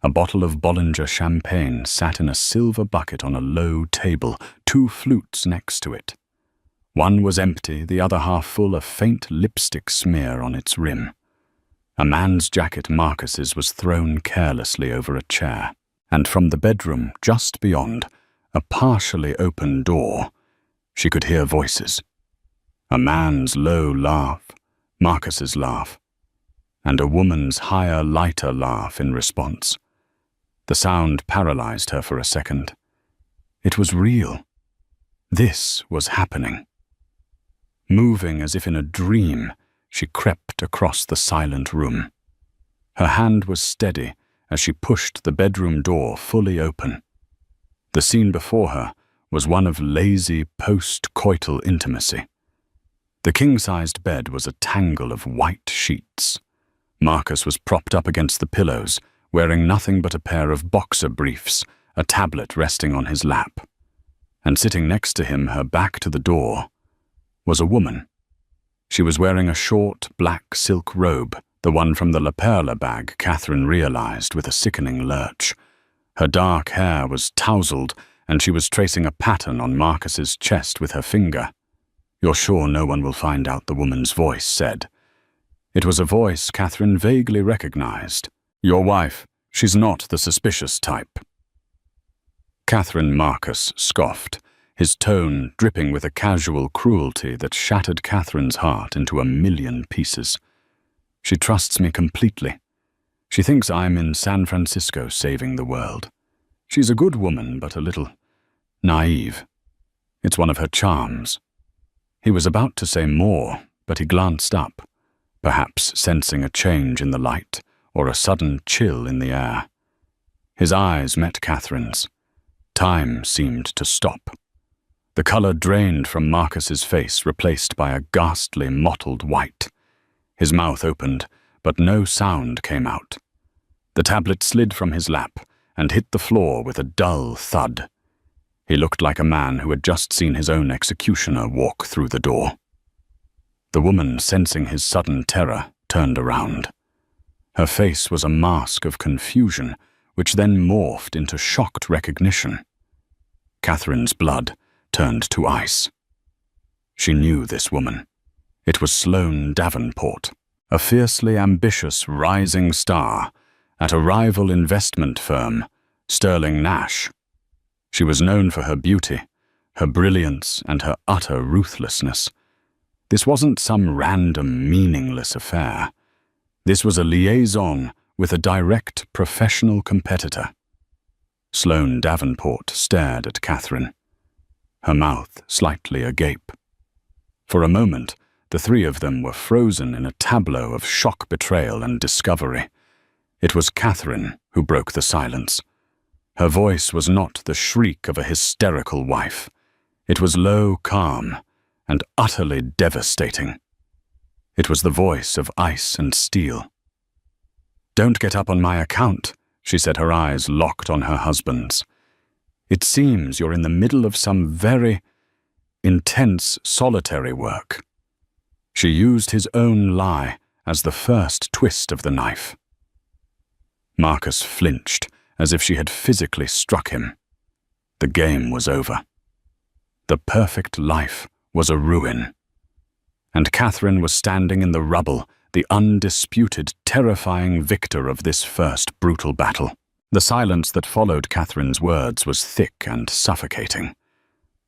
A bottle of Bollinger champagne sat in a silver bucket on a low table, 2 flutes next to it. One was empty, the other half full, a faint lipstick smear on its rim. A man's jacket, Marcus's, was thrown carelessly over a chair, and from the bedroom just beyond, a partially open door, she could hear voices. A man's low laugh, Marcus's laugh, and a woman's higher, lighter laugh in response. The sound paralyzed her for a second. It was real. This was happening. Moving as if in a dream, she crept across the silent room. Her hand was steady as she pushed the bedroom door fully open. The scene before her was one of lazy post-coital intimacy. The king-sized bed was a tangle of white sheets. Marcus was propped up against the pillows, wearing nothing but a pair of boxer briefs, a tablet resting on his lap. And sitting next to him, her back to the door, was a woman. She was wearing a short, black silk robe, the one from the La Perla bag, Catherine realized with a sickening lurch. Her dark hair was tousled, and she was tracing a pattern on Marcus's chest with her finger. You're sure no one will find out, the woman's voice said. It was a voice Catherine vaguely recognized. Your wife, she's not the suspicious type. Catherine Marcus scoffed, his tone dripping with a casual cruelty that shattered Catherine's heart into a million pieces. She trusts me completely. She thinks I'm in San Francisco saving the world. She's a good woman, but a little naive. It's one of her charms. He was about to say more, but he glanced up, perhaps sensing a change in the light or a sudden chill in the air. His eyes met Catherine's. Time seemed to stop. The color drained from Marcus's face, replaced by a ghastly, mottled white. His mouth opened, but no sound came out. The tablet slid from his lap and hit the floor with a dull thud. He looked like a man who had just seen his own executioner walk through the door. The woman, sensing his sudden terror, turned around. Her face was a mask of confusion, which then morphed into shocked recognition. Catherine's blood turned to ice. She knew this woman. It was Sloane Davenport, a fiercely ambitious rising star at a rival investment firm, Sterling Nash. She was known for her beauty, her brilliance and her utter ruthlessness. This wasn't some random, meaningless affair. This was a liaison with a direct professional competitor. Sloane Davenport stared at Catherine, her mouth slightly agape. For a moment, the three of them were frozen in a tableau of shock, betrayal, and discovery. It was Catherine who broke the silence. Her voice was not the shriek of a hysterical wife. It was low, calm, and utterly devastating. It was the voice of ice and steel. "Don't get up on my account," she said, her eyes locked on her husband's. "It seems you're in the middle of some very intense solitary work." She used his own lie as the first twist of the knife. Marcus flinched, as if she had physically struck him. The game was over. The perfect life was a ruin. And Catherine was standing in the rubble, the undisputed, terrifying victor of this first brutal battle. The silence that followed Catherine's words was thick and suffocating.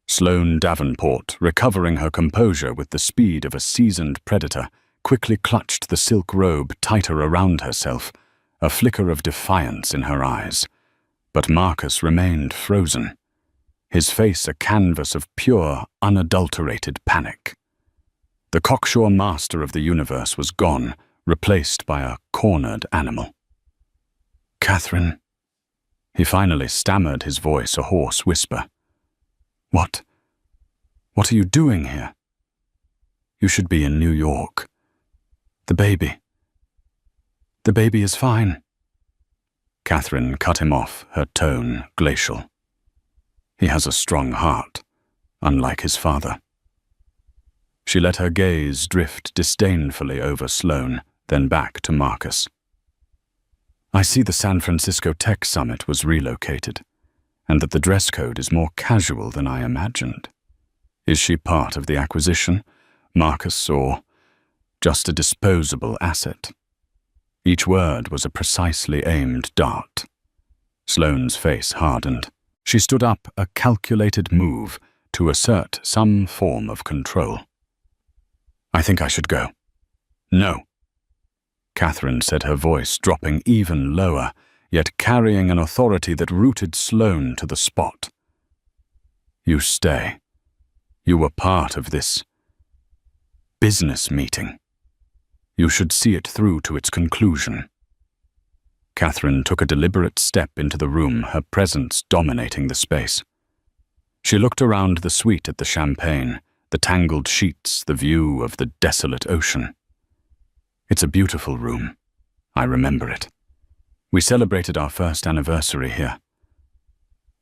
Sloane Davenport, recovering her composure with the speed of a seasoned predator, quickly clutched the silk robe tighter around herself, a flicker of defiance in her eyes. But Marcus remained frozen, his face a canvas of pure, unadulterated panic. The cocksure master of the universe was gone, replaced by a cornered animal. "Catherine," he finally stammered, his voice a hoarse whisper. What are you doing here? You should be in New York. The baby is fine." Catherine cut him off, her tone glacial. "He has a strong heart, unlike his father." She let her gaze drift disdainfully over Sloane, then back to Marcus. "I see the San Francisco Tech Summit was relocated, and that the dress code is more casual than I imagined. Is she part of the acquisition, Marcus, or just a disposable asset?" Each word was a precisely aimed dart. Sloane's face hardened. She stood up, a calculated move to assert some form of control. "I think I should go." "No," Catherine said, her voice dropping even lower, yet carrying an authority that rooted Sloane to the spot. "You stay. You were part of this business meeting. You should see it through to its conclusion." Catherine took a deliberate step into the room, her presence dominating the space. She looked around the suite at the champagne, the tangled sheets, the view of the desolate ocean. "It's a beautiful room. I remember it. We celebrated our first anniversary here.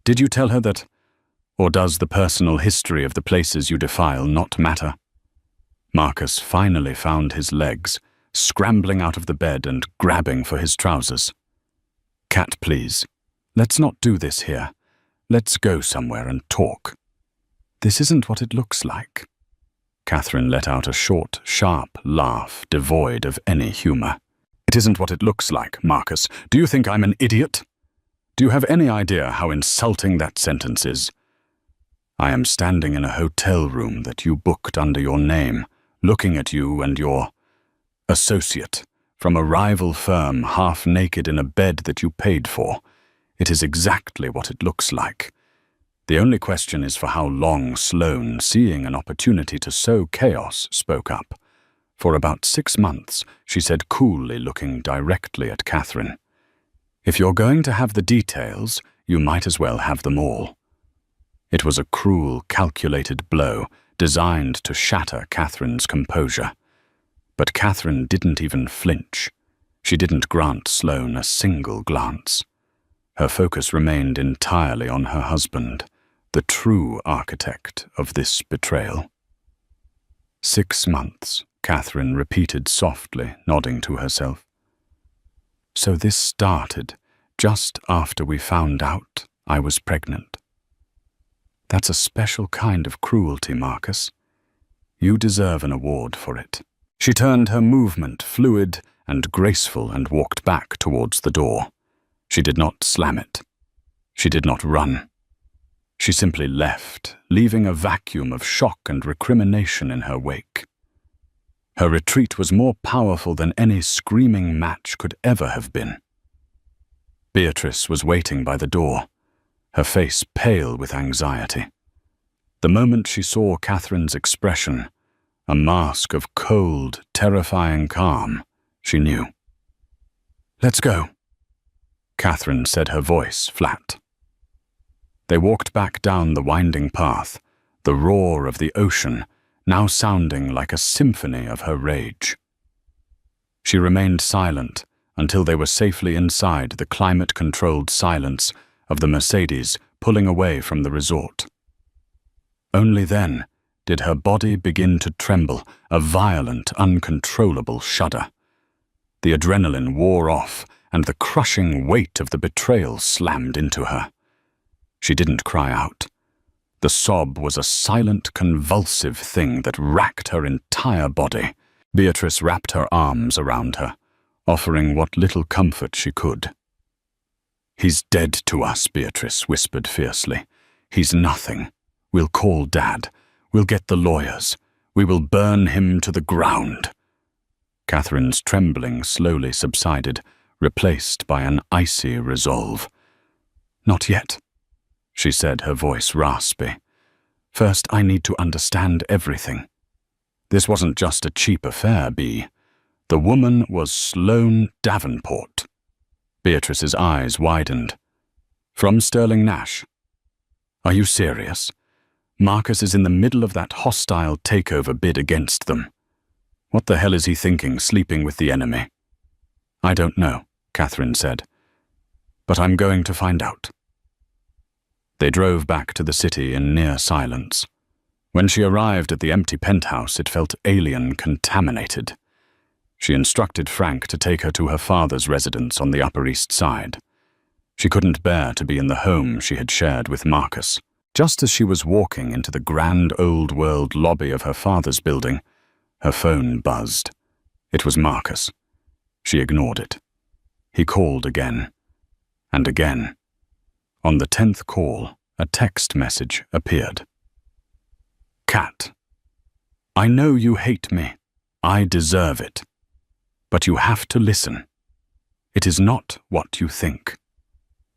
Did you tell her that, or does the personal history of the places you defile not matter?" Marcus finally found his legs, scrambling out of the bed and grabbing for his trousers. "Cat, please. Let's not do this here. Let's go somewhere and talk." "This isn't what it looks like." Catherine let out a short, sharp laugh, devoid of any humor. "It isn't what it looks like, Marcus. Do you think I'm an idiot? Do you have any idea how insulting that sentence is? I am standing in a hotel room that you booked under your name, looking at you and your associate from a rival firm, half naked in a bed that you paid for. It is exactly what it looks like. The only question is for how long." Sloane, seeing an opportunity to sow chaos, spoke up. "For about 6 months," she said coolly, looking directly at Catherine. "If you're going to have the details, you might as well have them all." It was a cruel, calculated blow, designed to shatter Catherine's composure. But Catherine didn't even flinch. She didn't grant Sloane a single glance. Her focus remained entirely on her husband, the true architect of this betrayal. 6 months, Catherine repeated softly, nodding to herself. "So this started just after we found out I was pregnant. That's a special kind of cruelty, Marcus. You deserve an award for it." She turned, her movement fluid and graceful, and walked back towards the door. She did not slam it. She did not run. She simply left, leaving a vacuum of shock and recrimination in her wake. Her retreat was more powerful than any screaming match could ever have been. Beatrice was waiting by the door, her face pale with anxiety. The moment she saw Catherine's expression, a mask of cold, terrifying calm, she knew. "Let's go," Catherine said, her voice flat. They walked back down the winding path, the roar of the ocean now sounding like a symphony of her rage. She remained silent until they were safely inside the climate-controlled silence of the Mercedes pulling away from the resort. Only then did her body begin to tremble, a violent, uncontrollable shudder. The adrenaline wore off, and the crushing weight of the betrayal slammed into her. She didn't cry out. The sob was a silent, convulsive thing that racked her entire body. Beatrice wrapped her arms around her, offering what little comfort she could. "He's dead to us," Beatrice whispered fiercely. "He's nothing. We'll call Dad. We'll get the lawyers. We will burn him to the ground." Catherine's trembling slowly subsided, replaced by an icy resolve. "Not yet," she said, her voice raspy. "First, I need to understand everything. This wasn't just a cheap affair, Bea. The woman was Sloane Davenport." Beatrice's eyes widened. "From Sterling Nash? Are you serious? Marcus is in the middle of that hostile takeover bid against them. What the hell is he thinking, sleeping with the enemy?" "I don't know," Catherine said. "But I'm going to find out." They drove back to the city in near silence. When she arrived at the empty penthouse, it felt alien, contaminated. She instructed Frank to take her to her father's residence on the Upper East Side. She couldn't bear to be in the home she had shared with Marcus. Just as she was walking into the grand old-world lobby of her father's building, her phone buzzed. It was Marcus. She ignored it. He called again, and again. On the 10th call, a text message appeared. "Cat, I know you hate me. I deserve it. But you have to listen. It is not what you think.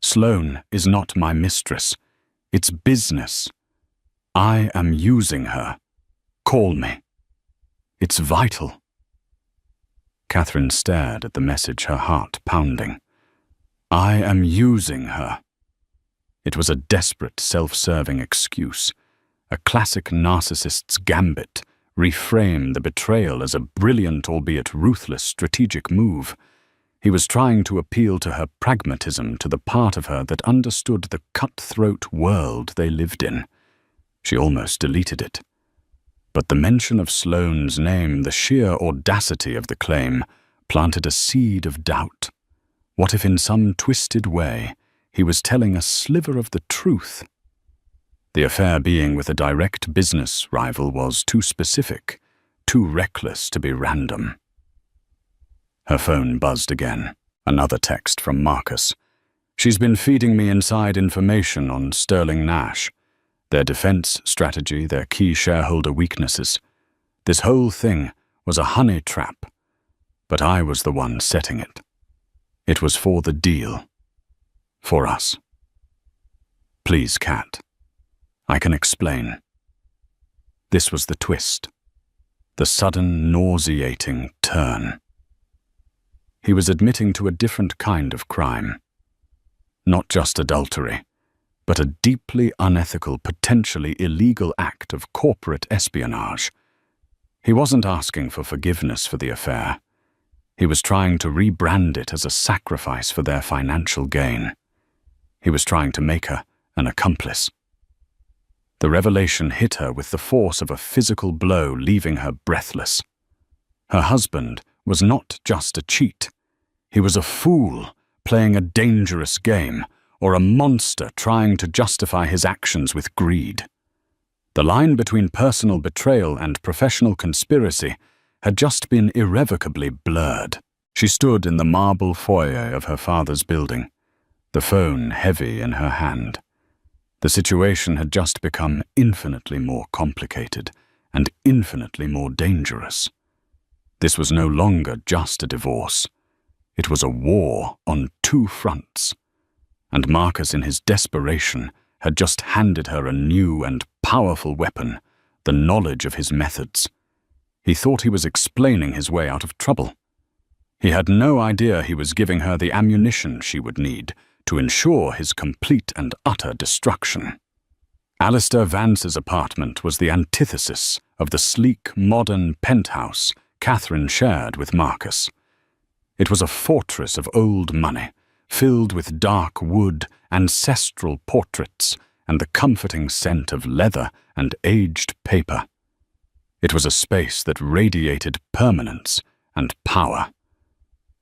Sloane is not my mistress. It's business. I am using her. Call me. It's vital." Catherine stared at the message, her heart pounding. "I am using her." It was a desperate, self-serving excuse, a classic narcissist's gambit, reframe the betrayal as a brilliant, albeit ruthless, strategic move. He was trying to appeal to her pragmatism, to the part of her that understood the cutthroat world they lived in. She almost deleted it. But the mention of Sloane's name, the sheer audacity of the claim, planted a seed of doubt. What if in some twisted way he was telling a sliver of the truth? The affair being with a direct business rival was too specific, too reckless to be random. Her phone buzzed again. Another text from Marcus. "She's been feeding me inside information on Sterling Nash, their defense strategy, their key shareholder weaknesses. This whole thing was a honey trap, but I was the one setting it. It was for the deal. For us. Please, Cat. I can explain." This was the twist. The sudden, nauseating turn. He was admitting to a different kind of crime. Not just adultery, but a deeply unethical, potentially illegal act of corporate espionage. He wasn't asking for forgiveness for the affair. He was trying to rebrand it as a sacrifice for their financial gain. He was trying to make her an accomplice. The revelation hit her with the force of a physical blow, leaving her breathless. Her husband was not just a cheat. He was a fool, playing a dangerous game, or a monster trying to justify his actions with greed. The line between personal betrayal and professional conspiracy had just been irrevocably blurred. She stood in the marble foyer of her father's building, the phone heavy in her hand. The situation had just become infinitely more complicated and infinitely more dangerous. This was no longer just a divorce. It was a war on two fronts. And Marcus, in his desperation, had just handed her a new and powerful weapon, the knowledge of his methods. He thought he was explaining his way out of trouble. He had no idea he was giving her the ammunition she would need to ensure his complete and utter destruction. Alistair Vance's apartment was the antithesis of the sleek, modern penthouse Catherine shared with Marcus. It was a fortress of old money, filled with dark wood, ancestral portraits, and the comforting scent of leather and aged paper. It was a space that radiated permanence and power.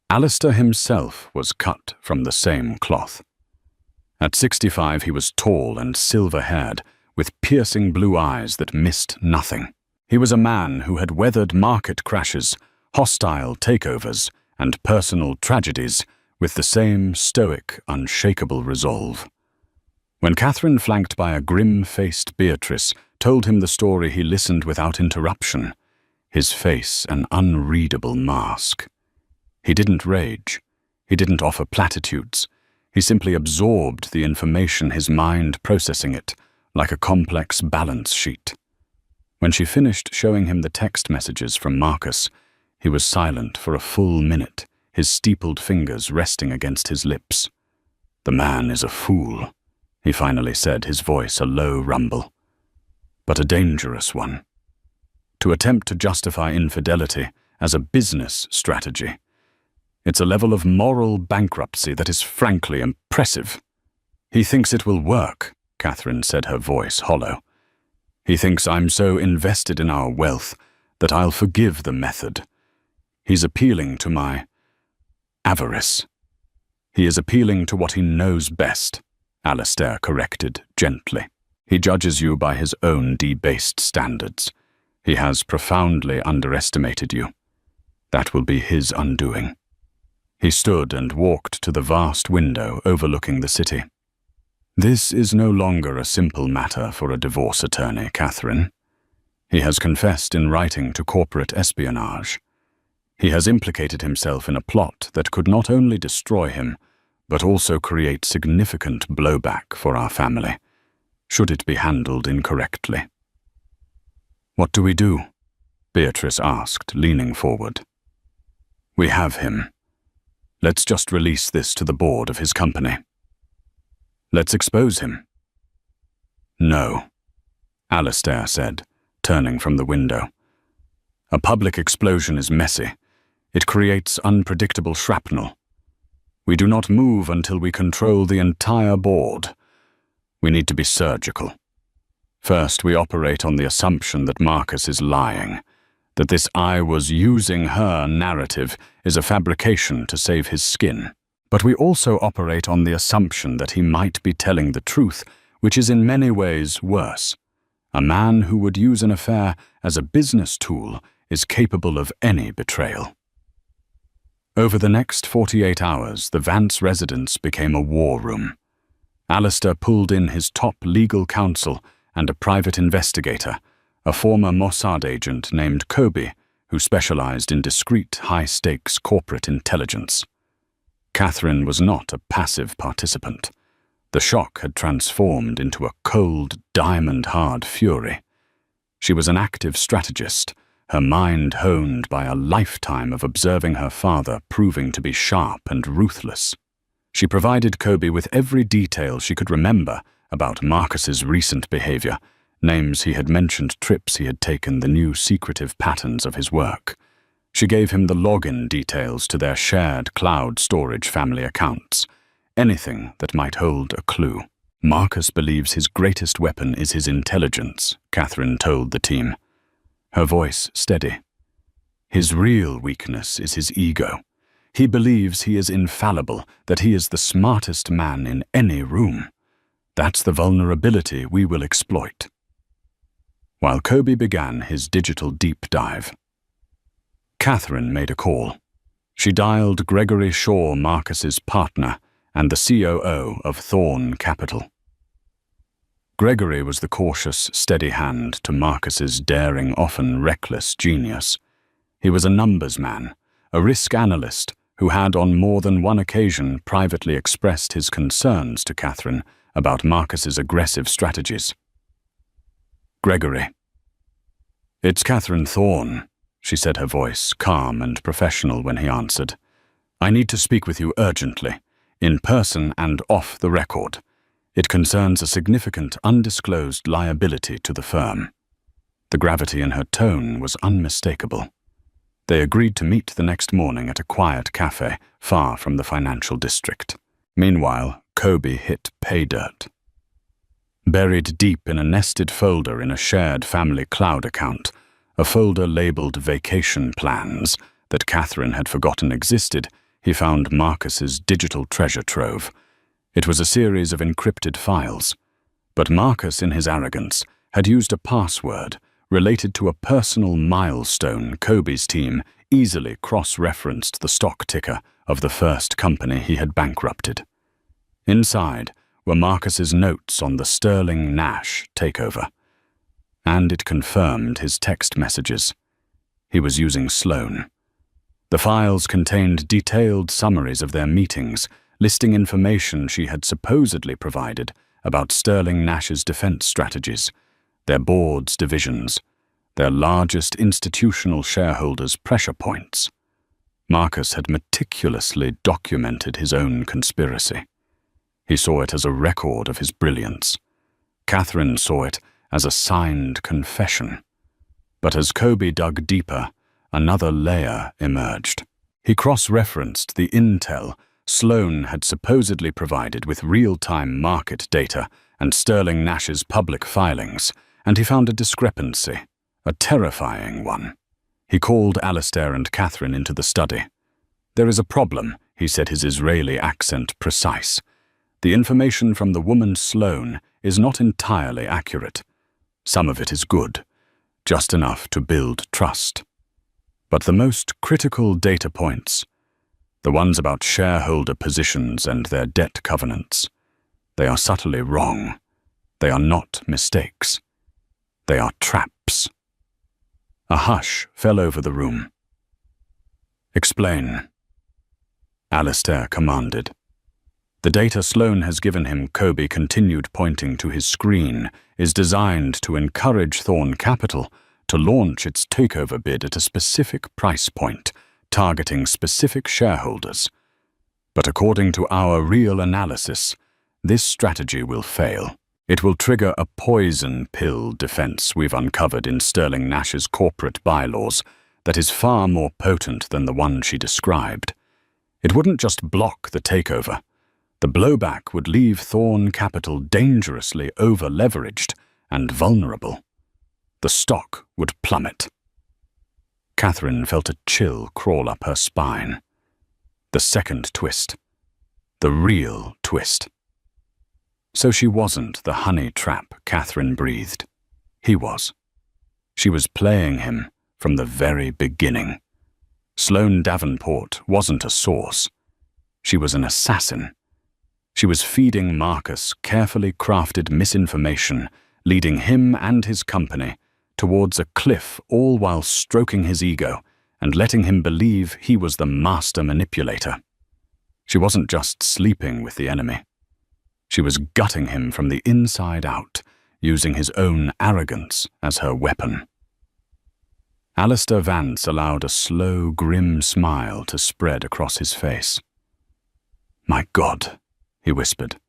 Alistair himself was cut from the same cloth. At 65, he was tall and silver-haired, with piercing blue eyes that missed nothing. He was a man who had weathered market crashes, hostile takeovers, and personal tragedies with the same stoic, unshakable resolve. When Catherine, flanked by a grim-faced Beatrice, told him the story, he listened without interruption, his face an unreadable mask. He didn't rage. He didn't offer platitudes. He simply absorbed the information, his mind processing it, like a complex balance sheet. When she finished showing him the text messages from Marcus, he was silent for a full minute, his steepled fingers resting against his lips. "The man is a fool," he finally said, his voice a low rumble. "But a dangerous one. To attempt to justify infidelity as a business strategy. It's a level of moral bankruptcy that is frankly impressive." "He thinks it will work," Catherine said, her voice hollow. "He thinks I'm so invested in our wealth that I'll forgive the method. He's appealing to my avarice." "He is appealing to what he knows best," Alistair corrected gently. "He judges you by his own debased standards. He has profoundly underestimated you. That will be his undoing." He stood and walked to the vast window overlooking the city. "This is no longer a simple matter for a divorce attorney, Catherine. He has confessed in writing to corporate espionage. He has implicated himself in a plot that could not only destroy him, but also create significant blowback for our family, should it be handled incorrectly." "What do we do?" Beatrice asked, leaning forward. "We have him. Let's just release this to the board of his company." "Let's expose him." "No," Alistair said, turning from the window. "A public explosion is messy. It creates unpredictable shrapnel. We do not move until we control the entire board. We need to be surgical. First, we operate on the assumption that Marcus is lying, that this "I was using her" narrative is a fabrication to save his skin. But we also operate on the assumption that he might be telling the truth, which is in many ways worse. A man who would use an affair as a business tool is capable of any betrayal. Over the next 48 hours, the Vance residence became a war room. Alistair pulled in his top legal counsel and a private investigator, a former Mossad agent named Kobe, who specialized in discreet, high-stakes corporate intelligence. Catherine was not a passive participant. The shock had transformed into a cold, diamond-hard fury. She was an active strategist, her mind honed by a lifetime of observing her father proving to be sharp and ruthless. She provided Kobe with every detail she could remember about Marcus's recent behavior, names he had mentioned, trips he had taken, the new secretive patterns of his work. She gave him the login details to their shared cloud storage family accounts, anything that might hold a clue. "Marcus believes his greatest weapon is his intelligence," Catherine told the team, her voice steady. "His real weakness is his ego. He believes he is infallible, that he is the smartest man in any room. That's the vulnerability we will exploit." While Kobe began his digital deep dive, Catherine made a call. She dialed Gregory Shaw, Marcus's partner and the COO of Thorn Capital. Gregory was the cautious, steady hand to Marcus's daring, often reckless genius. He was a numbers man, a risk analyst who had on more than one occasion privately expressed his concerns to Catherine about Marcus's aggressive strategies. "Gregory." "It's Catherine Thorne," she said, her voice calm and professional when he answered. "I need to speak with you urgently, in person and off the record. It concerns a significant undisclosed liability to the firm." The gravity in her tone was unmistakable. They agreed to meet the next morning at a quiet cafe far from the financial district. Meanwhile, Kobe hit pay dirt. Buried deep in a nested folder in a shared family cloud account, a folder labeled Vacation Plans that Catherine had forgotten existed, he found Marcus's digital treasure trove. It was a series of encrypted files. But Marcus, in his arrogance, had used a password related to a personal milestone Kobe's team easily cross-referenced the stock ticker of the first company he had bankrupted. Inside were Marcus's notes on the Sterling Nash takeover. And it confirmed his text messages. He was using Sloan. The files contained detailed summaries of their meetings, listing information she had supposedly provided about Sterling Nash's defense strategies, their board's divisions, their largest institutional shareholders' pressure points. Marcus had meticulously documented his own conspiracy. He saw it as a record of his brilliance. Catherine saw it as a signed confession. But as Kobe dug deeper, another layer emerged. He cross-referenced the intel Sloan had supposedly provided with real-time market data and Sterling Nash's public filings, and he found a discrepancy, a terrifying one. He called Alistair and Catherine into the study. "There is a problem," he said, his Israeli accent precise. "The information from the woman Sloan is not entirely accurate. Some of it is good, just enough to build trust. But the most critical data points, the ones about shareholder positions and their debt covenants, they are subtly wrong. They are not mistakes. They are traps." A hush fell over the room. "Explain," Alistair commanded. "The data Sloan has given him," Kobe continued, pointing to his screen, "is designed to encourage Thorne Capital to launch its takeover bid at a specific price point, targeting specific shareholders. But according to our real analysis, this strategy will fail. It will trigger a poison pill defense we've uncovered in Sterling Nash's corporate bylaws that is far more potent than the one she described. It wouldn't just block the takeover. The blowback would leave Thorne Capital dangerously over-leveraged and vulnerable. The stock would plummet." Catherine felt a chill crawl up her spine. The second twist. The real twist. So she wasn't the honey trap Catherine breathed. He was. She was playing him from the very beginning. Sloan Davenport wasn't a source. She was an assassin. She was feeding Marcus carefully crafted misinformation, leading him and his company towards a cliff, all while stroking his ego and letting him believe he was the master manipulator. She wasn't just sleeping with the enemy. She was gutting him from the inside out, using his own arrogance as her weapon. Alistair Vance allowed a slow, grim smile to spread across his face. "My God," he whispered.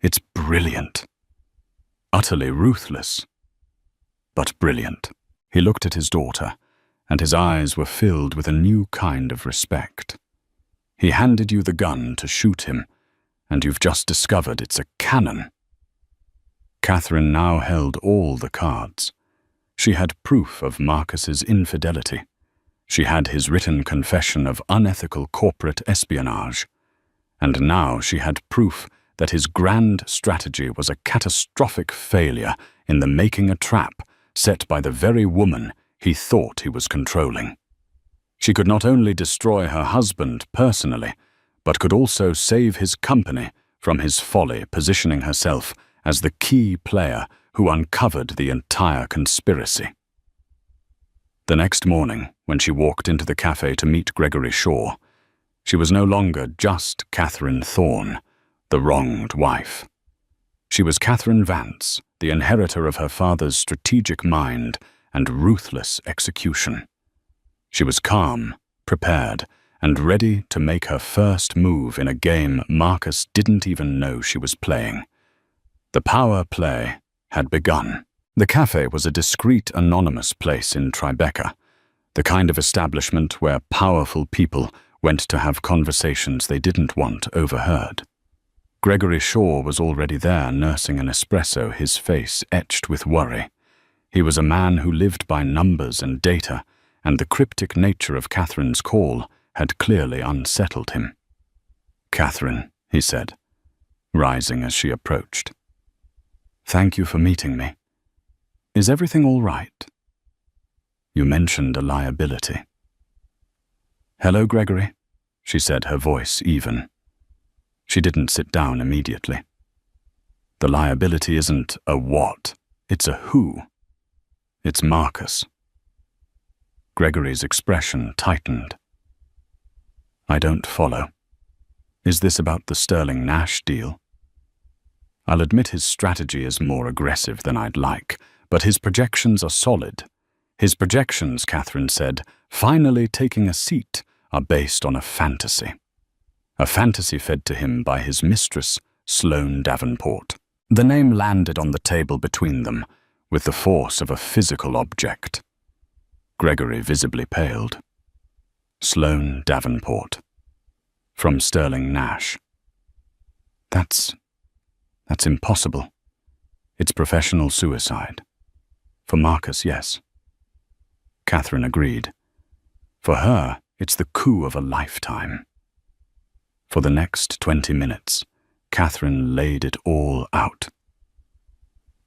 "It's brilliant. Utterly ruthless, but brilliant." He looked at his daughter, and his eyes were filled with a new kind of respect. "He handed you the gun to shoot him, and you've just discovered it's a cannon." Catherine now held all the cards. She had proof of Marcus's infidelity. She had his written confession of unethical corporate espionage. And now she had proof that his grand strategy was a catastrophic failure in the making a trap set by the very woman he thought he was controlling. She could not only destroy her husband personally, but could also save his company from his folly, positioning herself as the key player who uncovered the entire conspiracy. The next morning, when she walked into the cafe to meet Gregory Shaw, she was no longer just Catherine Thorne, the wronged wife. She was Catherine Vance, the inheritor of her father's strategic mind and ruthless execution. She was calm, prepared, and ready to make her first move in a game Marcus didn't even know she was playing. The power play had begun. The cafe was a discreet, anonymous place in Tribeca, the kind of establishment where powerful people went to have conversations they didn't want overheard. Gregory Shaw was already there, nursing an espresso, his face etched with worry. He was a man who lived by numbers and data, and the cryptic nature of Catherine's call had clearly unsettled him. "Catherine," he said, rising as she approached. "Thank you for meeting me. Is everything all right? You mentioned a liability." "Hello, Gregory," she said, her voice even. She didn't sit down immediately. "The liability isn't a what, it's a who. It's Marcus." Gregory's expression tightened. "I don't follow. Is this about the Sterling Nash deal?" "I'll admit his strategy is more aggressive than I'd like, but his projections are solid. His projections," Catherine said, finally taking a seat, "are based on a fantasy. A fantasy fed to him by his mistress, Sloane Davenport." The name landed on the table between them with the force of a physical object. Gregory visibly paled. Sloane Davenport. From Sterling Nash. That's impossible. It's professional suicide. For Marcus, yes. Catherine agreed. For her, it's the coup of a lifetime. For the next 20 minutes, Catherine laid it all out.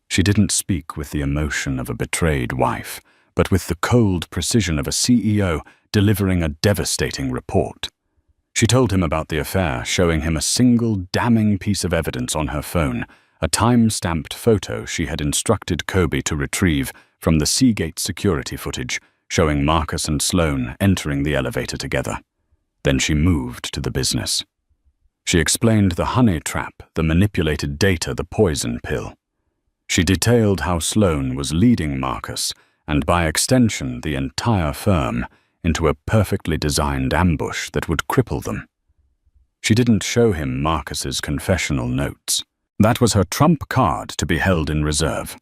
She didn't speak with the emotion of a betrayed wife, but with the cold precision of a CEO delivering a devastating report. She told him about the affair, showing him a single damning piece of evidence on her phone, a time-stamped photo she had instructed Kobe to retrieve from the Seagate security footage, showing Marcus and Sloane entering the elevator together. Then she moved to the business. She explained the honey trap, the manipulated data, the poison pill. She detailed how Sloane was leading Marcus, and by extension the entire firm, into a perfectly designed ambush that would cripple them. She didn't show him Marcus's confessional notes. That was her trump card to be held in reserve.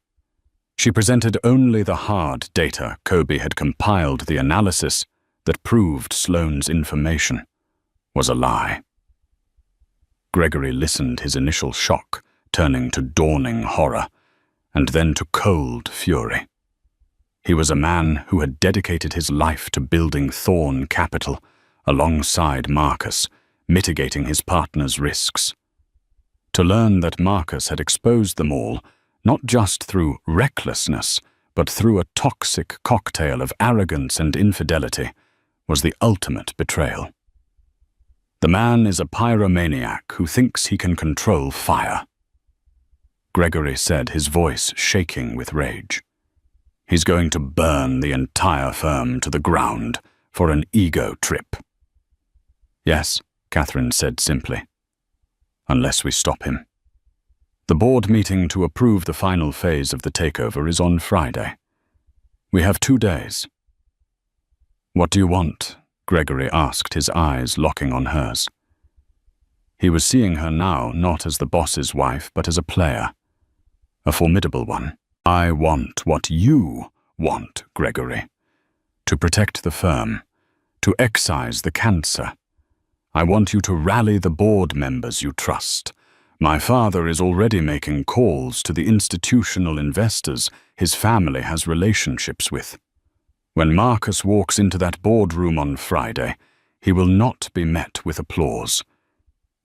She presented only the hard data. Kobe had compiled the analysis that proved Sloane's information was a lie. Gregory listened, his initial shock turning to dawning horror, and then to cold fury. He was a man who had dedicated his life to building Thorne Capital alongside Marcus, mitigating his partner's risks. To learn that Marcus had exposed them all, not just through recklessness, but through a toxic cocktail of arrogance and infidelity, was the ultimate betrayal. The man is a pyromaniac who thinks he can control fire, Gregory said, his voice shaking with rage. He's going to burn the entire firm to the ground for an ego trip. Yes, Catherine said simply. Unless we stop him. The board meeting to approve the final phase of the takeover is on Friday. We have 2 days. What do you want? Gregory asked, his eyes locking on hers. He was seeing her now not as the boss's wife, but as a player. A formidable one. I want what you want, Gregory. To protect the firm. To excise the cancer. I want you to rally the board members you trust. My father is already making calls to the institutional investors his family has relationships with. When Marcus walks into that boardroom on Friday, he will not be met with applause.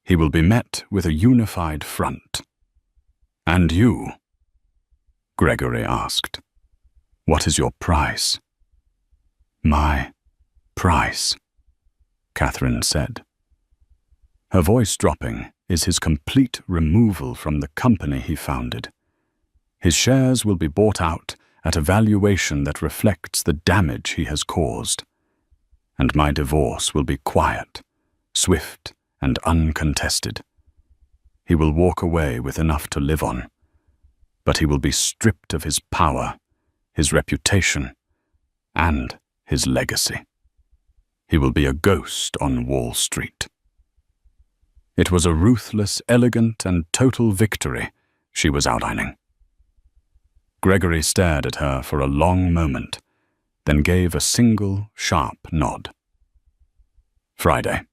He will be met with a unified front. And you? Gregory asked. What is your price? My price, Catherine said. Her voice dropping, is his complete removal from the company he founded. His shares will be bought out at a valuation that reflects the damage he has caused. And my divorce will be quiet, swift, and uncontested. He will walk away with enough to live on, but he will be stripped of his power, his reputation, and his legacy. He will be a ghost on Wall Street. It was a ruthless, elegant, and total victory she was outlining. Gregory stared at her for a long moment, then gave a single, sharp nod. Friday.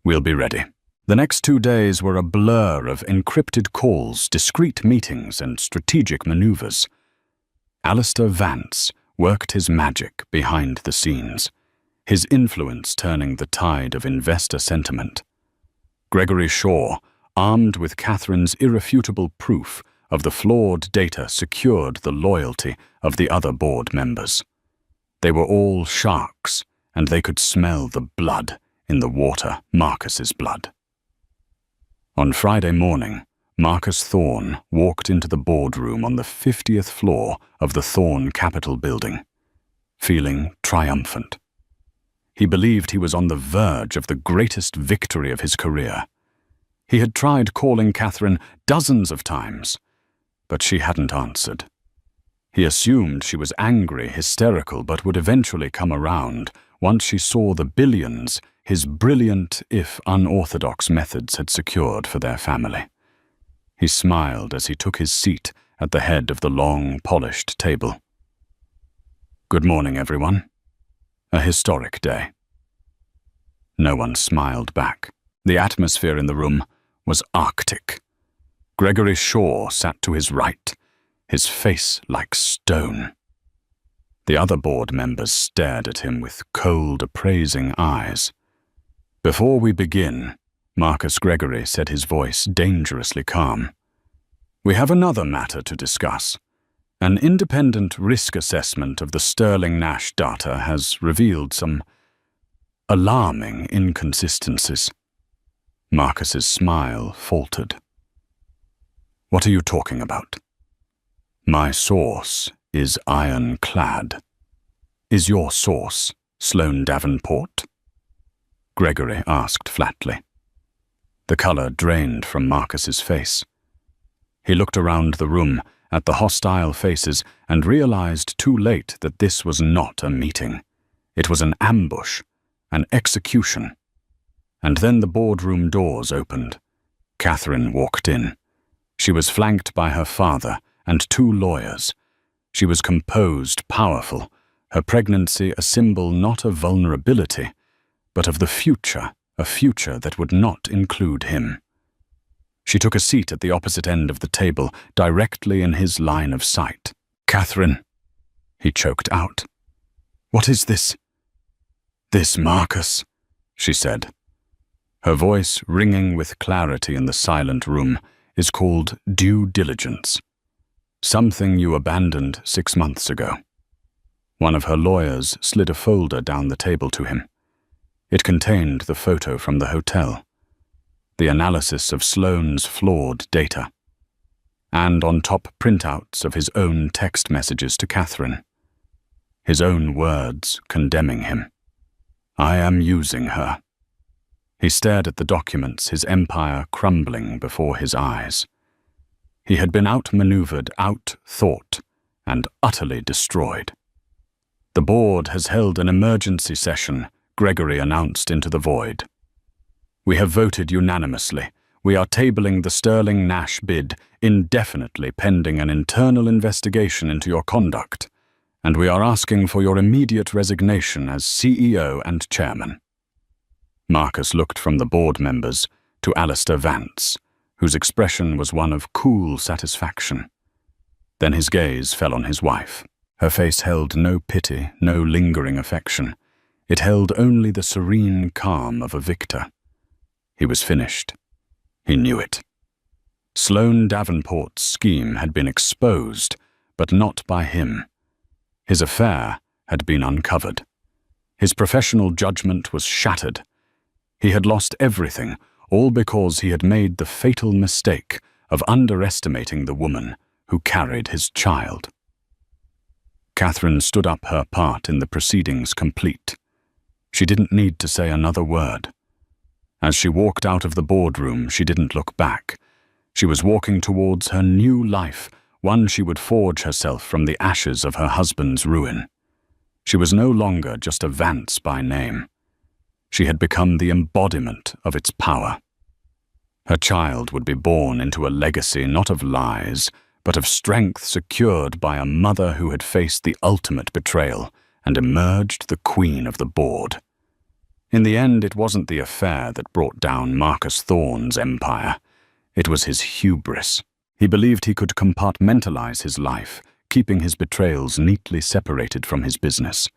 We'll be ready. The next 2 days were a blur of encrypted calls, discreet meetings, and strategic maneuvers. Alistair Vance worked his magic behind the scenes, his influence turning the tide of investor sentiment. Gregory Shaw, armed with Catherine's irrefutable proof of the flawed data, secured the loyalty of the other board members. They were all sharks, and they could smell the blood in the water, Marcus's blood. On Friday morning, Marcus Thorne walked into the boardroom on the 50th floor of the Thorne Capitol building, feeling triumphant. He believed he was on the verge of the greatest victory of his career. He had tried calling Catherine dozens of times, but she hadn't answered. He assumed she was angry, hysterical, but would eventually come around once she saw the billions his brilliant, if unorthodox, methods had secured for their family. He smiled as he took his seat at the head of the long, polished table. Good morning, everyone. A historic day. No one smiled back. The atmosphere in the room was arctic. Gregory Shaw sat to his right, his face like stone. The other board members stared at him with cold, appraising eyes. Before we begin, Marcus Gregory said, his voice dangerously calm, we have another matter to discuss. An independent risk assessment of the Sterling Nash data has revealed some alarming inconsistencies. Marcus's smile faltered. What are you talking about? My source is ironclad. Is your source Sloane Davenport? Gregory asked flatly. The color drained from Marcus's face. He looked around the room at the hostile faces and realized too late that this was not a meeting. It was an ambush, an execution. And then the boardroom doors opened. Catherine walked in. She was flanked by her father and 2 lawyers. She was composed, powerful, her pregnancy a symbol not of vulnerability, but of the future, a future that would not include him. She took a seat at the opposite end of the table, directly in his line of sight. Catherine, he choked out. What is this? This, Marcus, she said. Her voice, ringing with clarity in the silent room, is called due diligence. Something you abandoned 6 months ago. One of her lawyers slid a folder down the table to him. It contained the photo from the hotel, the analysis of Sloane's flawed data, and on top printouts of his own text messages to Catherine, his own words condemning him. I am using her. He stared at the documents, his empire crumbling before his eyes. He had been outmaneuvered, out-thought, and utterly destroyed. The board has held an emergency session, Gregory announced into the void. We have voted unanimously. We are tabling the Sterling Nash bid indefinitely pending an internal investigation into your conduct, and we are asking for your immediate resignation as CEO and chairman. Marcus looked from the board members to Alistair Vance, whose expression was one of cool satisfaction. Then his gaze fell on his wife. Her face held no pity, no lingering affection. It held only the serene calm of a victor. He was finished. He knew it. Sloane Davenport's scheme had been exposed, but not by him. His affair had been uncovered. His professional judgment was shattered. He had lost everything, all because he had made the fatal mistake of underestimating the woman who carried his child. Catherine stood up, her part in the proceedings complete. She didn't need to say another word. As she walked out of the boardroom, she didn't look back. She was walking towards her new life, one she would forge herself from the ashes of her husband's ruin. She was no longer just a Vance by name. She had become the embodiment of its power. Her child would be born into a legacy not of lies, but of strength secured by a mother who had faced the ultimate betrayal and emerged the queen of the board. In the end, it wasn't the affair that brought down Marcus Thorne's empire. It was his hubris. He believed he could compartmentalize his life, keeping his betrayals neatly separated from his business.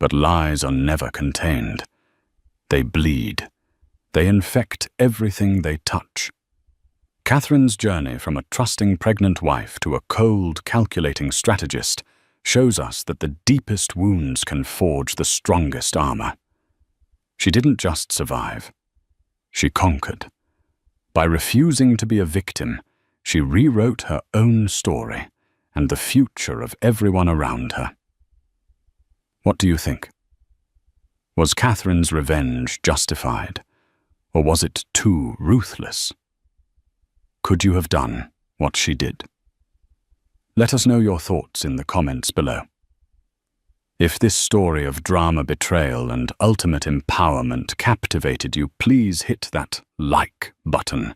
But lies are never contained. They bleed. They infect everything they touch. Catherine's journey from a trusting pregnant wife to a cold, calculating strategist shows us that the deepest wounds can forge the strongest armor. She didn't just survive. She conquered. By refusing to be a victim, she rewrote her own story and the future of everyone around her. What do you think? Was Catherine's revenge justified, or was it too ruthless? Could you have done what she did? Let us know your thoughts in the comments below. If this story of drama, betrayal, and ultimate empowerment captivated you, please hit that like button.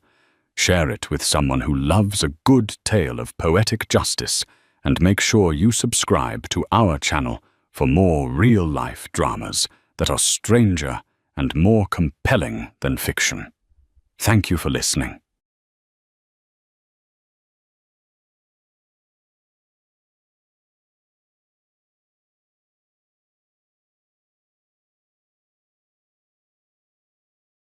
Share it with someone who loves a good tale of poetic justice, and make sure you subscribe to our channel for more real-life dramas that are stranger and more compelling than fiction. Thank you for listening.